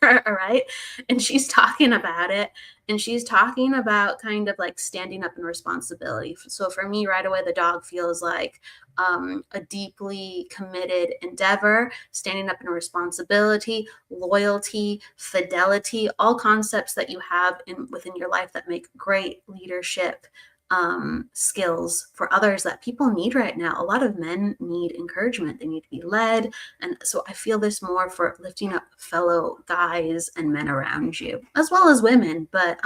All right. And she's talking about it. And she's talking about kind of like standing up in responsibility. So for me, right away, the dog feels like a deeply committed endeavor, standing up in responsibility, loyalty, fidelity, all concepts that you have within your life that make great leadership skills for others that people need right now. A lot of men need encouragement. They need to be led. And so I feel this more for lifting up fellow guys and men around you, as well as women. But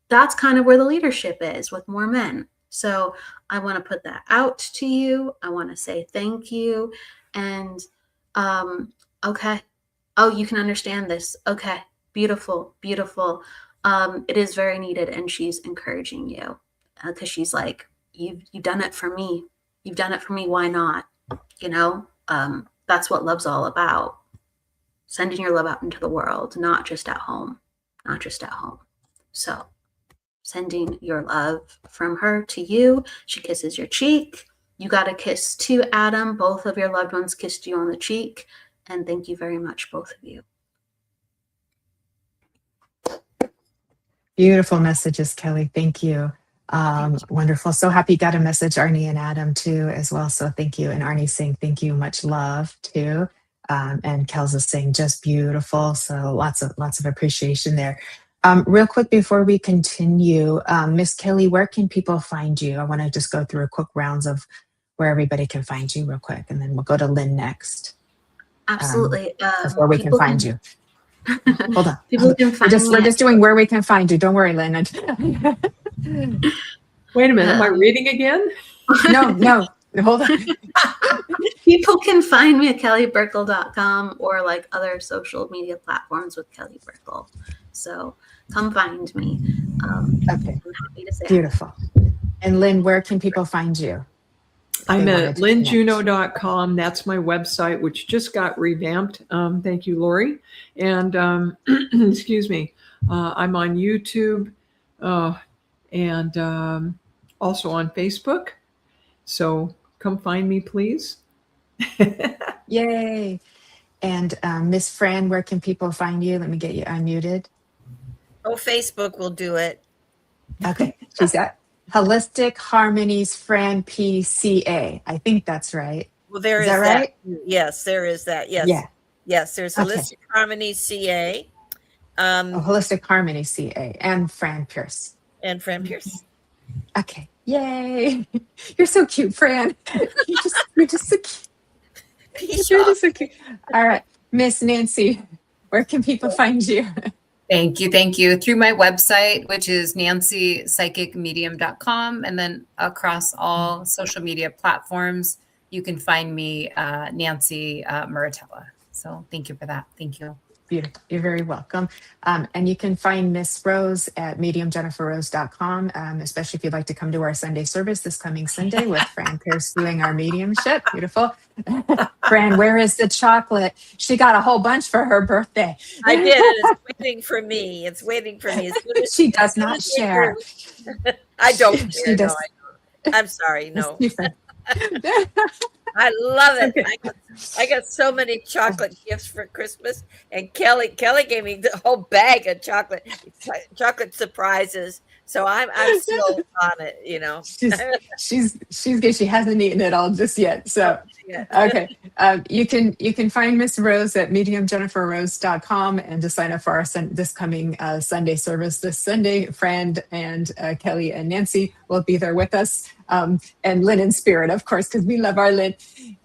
that's kind of where the leadership is with more men. So I want to put that out to you. I want to say thank you. And okay. Oh, you can understand this. Okay. Beautiful, beautiful. It is very needed. And she's encouraging you because she's like, you've done it for me. You've done it for me. Why not? You know, that's what love's all about. Sending your love out into the world, not just at home, not just at home. So sending your love from her to you. She kisses your cheek. You got a kiss too, Adam. Both of your loved ones kissed you on the cheek. And thank you very much, both of you. Beautiful messages, Kelly. Thank you. Wonderful. So happy you got a message, Arnie and Adam, too, as well. So thank you. And Arnie's saying thank you, much love, too. And Kels is saying just beautiful. So lots of appreciation there. Real quick before we continue, Miss Kelly, where can people find you? I want to just go through a quick rounds of where everybody can find you real quick, and then we'll go to Lynne next. Absolutely. Before we can find you. Hold on. People can find we're just doing where we can find you. Don't worry, Lynne. Wait a minute. Am I reading again? No. Hold on. People can find me at kellybrickel.com or like other social media platforms with Kelly Brickel. So come find me. Okay. I'm happy to say beautiful. And Lynne, where can people find you? I'm at LynneJuneau.com. That's my website, which just got revamped. Thank you, Lori. And excuse me, I'm on YouTube and also on Facebook. So come find me, please. Yay. And Miss Fran, where can people find you? Let me get you unmuted. Oh, Facebook will do it. Okay. She's got Holistic Harmonies Fran PCA. I think that's right. Well, there is that. Right? Yes, there is that. Yes. Yeah. Yes, there's Holistic Harmonies CA. Holistic Harmony CA and Fran Pearce. And Fran Pearce. Okay. Yay. You're so cute, Fran. You're just so cute. You're just so cute. All right. Miss Nancy, where can people find you? Thank you. Thank you. Through my website, which is nancypsychicmedium.com. And then across all social media platforms, you can find me, Nancy Muratalla. So thank you for that. Thank you. Beautiful. You're very welcome. And you can find Miss Rose at mediumjenniferrose.com, especially if you'd like to come to our Sunday service this coming Sunday with Fran Pearce doing our mediumship. Beautiful. Fran, where is the chocolate? She got a whole bunch for her birthday. I did. It's waiting for me. It's waiting for me. She does not share. I don't share. She does. No, I'm sorry. No. I love it. Okay. I got so many chocolate gifts for Christmas, and Kelly gave me the whole bag of chocolate surprises. So I'm still on it, you know. She's good. She hasn't eaten it all just yet. So okay. You can find Miss Rose at mediumjenniferrose.com and to sign up for our this coming Sunday service this Sunday. Fran and Kelly and Nancy will be there with us. And Lynne in spirit, of course, because we love our Lynne.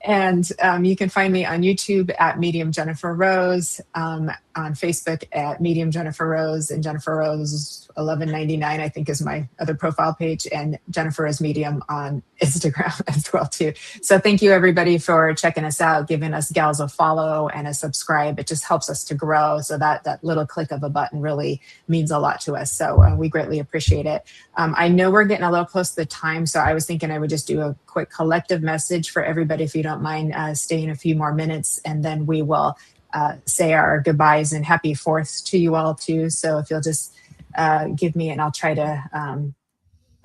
And you can find me on YouTube at Medium Jennifer Rose, on Facebook at Medium Jennifer Rose, and Jennifer Rose 1199, I think, is my other profile page, and Jennifer is Medium on Instagram as well too. So thank you everybody for checking us out, giving us gals a follow and a subscribe. It just helps us to grow. So that little click of a button really means a lot to us. So we greatly appreciate it. I know we're getting a little close to the time, so I was thinking I would just do a quick collective message for everybody, if you don't mind staying a few more minutes, and then we will say our goodbyes and happy 4th to you all too. So if you'll just give me, and I'll try to,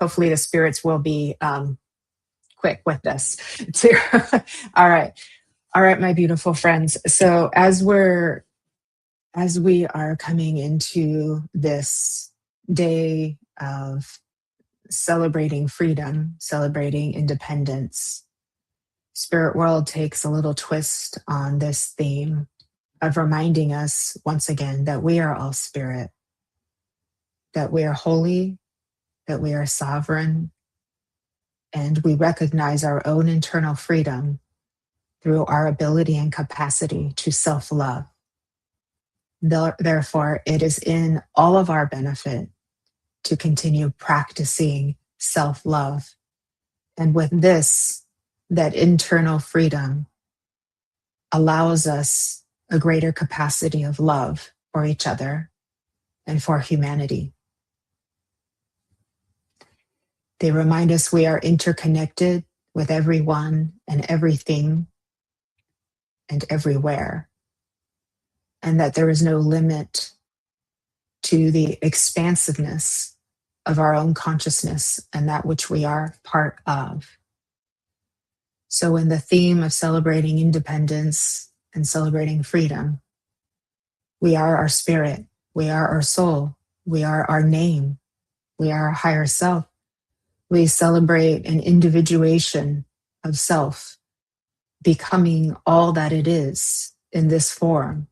hopefully the spirits will be quick with this too. All right, my beautiful friends. So as we're as we are coming into this day of celebrating freedom, celebrating independence, Spirit World takes a little twist on this theme of reminding us once again that we are all spirit, that we are holy, that we are sovereign, and we recognize our own internal freedom through our ability and capacity to self-love. Therefore, it is in all of our benefit to continue practicing self-love. And with this, that internal freedom allows us a greater capacity of love for each other and for humanity. They remind us we are interconnected with everyone and everything and everywhere, and that there is no limit to the expansiveness of our own consciousness and that which we are part of. So in the theme of celebrating independence and celebrating freedom, we are our spirit, we are our soul, we are our name, we are our higher self. We celebrate an individuation of self, becoming all that it is in this form.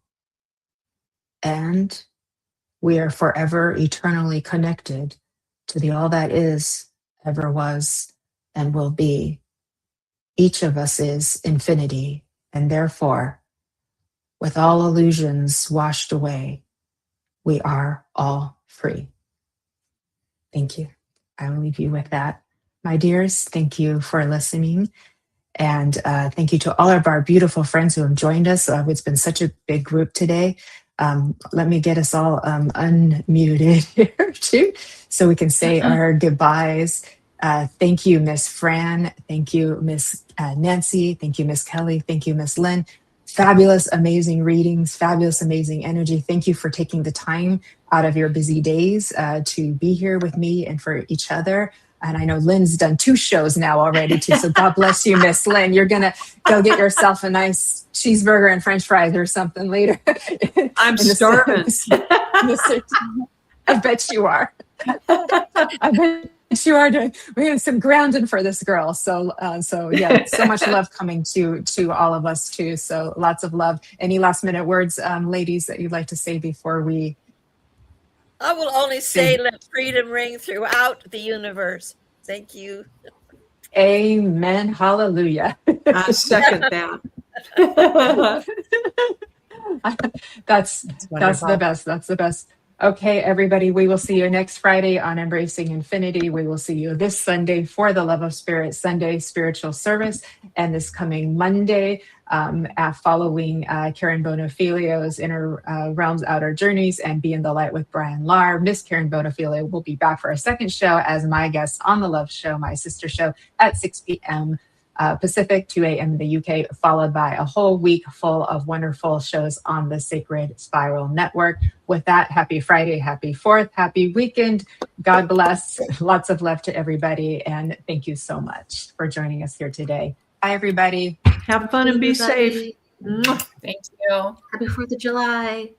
And we are forever eternally connected to the all that is, ever was, and will be. Each of us is infinity, and therefore, with all illusions washed away, we are all free. Thank you. I will leave you with that. My dears, thank you for listening. And thank you to all of our beautiful friends who have joined us. It's been such a big group today. Let me get us all unmuted here too, so we can say our goodbyes. Thank you, Miss Fran. Thank you, Miss Nancy. Thank you, Miss Kelly. Thank you, Miss Lynne. Fabulous, amazing readings, fabulous, amazing energy. Thank you for taking the time out of your busy days to be here with me and for each other. And I know Lynne's done 2 shows now already too. So God bless you, Miss Lynne. You're going to go get yourself a nice cheeseburger and French fries or something later. I'm starving. I bet you are. I bet you are doing. We're doing some grounding for this girl. So yeah, so much love coming to all of us too. So lots of love. Any last minute words, ladies, that you'd like to say before we? I will only say, let freedom ring throughout the universe. Thank you. Amen. Hallelujah. I second that. That's the best. That's the best. Okay, everybody, we will see you next Friday on Embracing Infinity. We will see you this Sunday for the Love of Spirit Sunday spiritual service, and this coming Monday following Karen Bonafilio's Inner Realms, Outer Journeys, and Be in the Light with Brian Lahr. Miss Karen Bonafilio will be back for a second show as my guest on the Love Show, my sister show, at 6 p.m. Pacific, 2 a.m. in the UK, followed by a whole week full of wonderful shows on the Sacred Spiral Network. With that, happy Friday, happy 4th, happy weekend. God bless. Lots of love to everybody. And thank you so much for joining us here today. Bye, everybody. Have fun and be safe. Thank you. Happy 4th of July.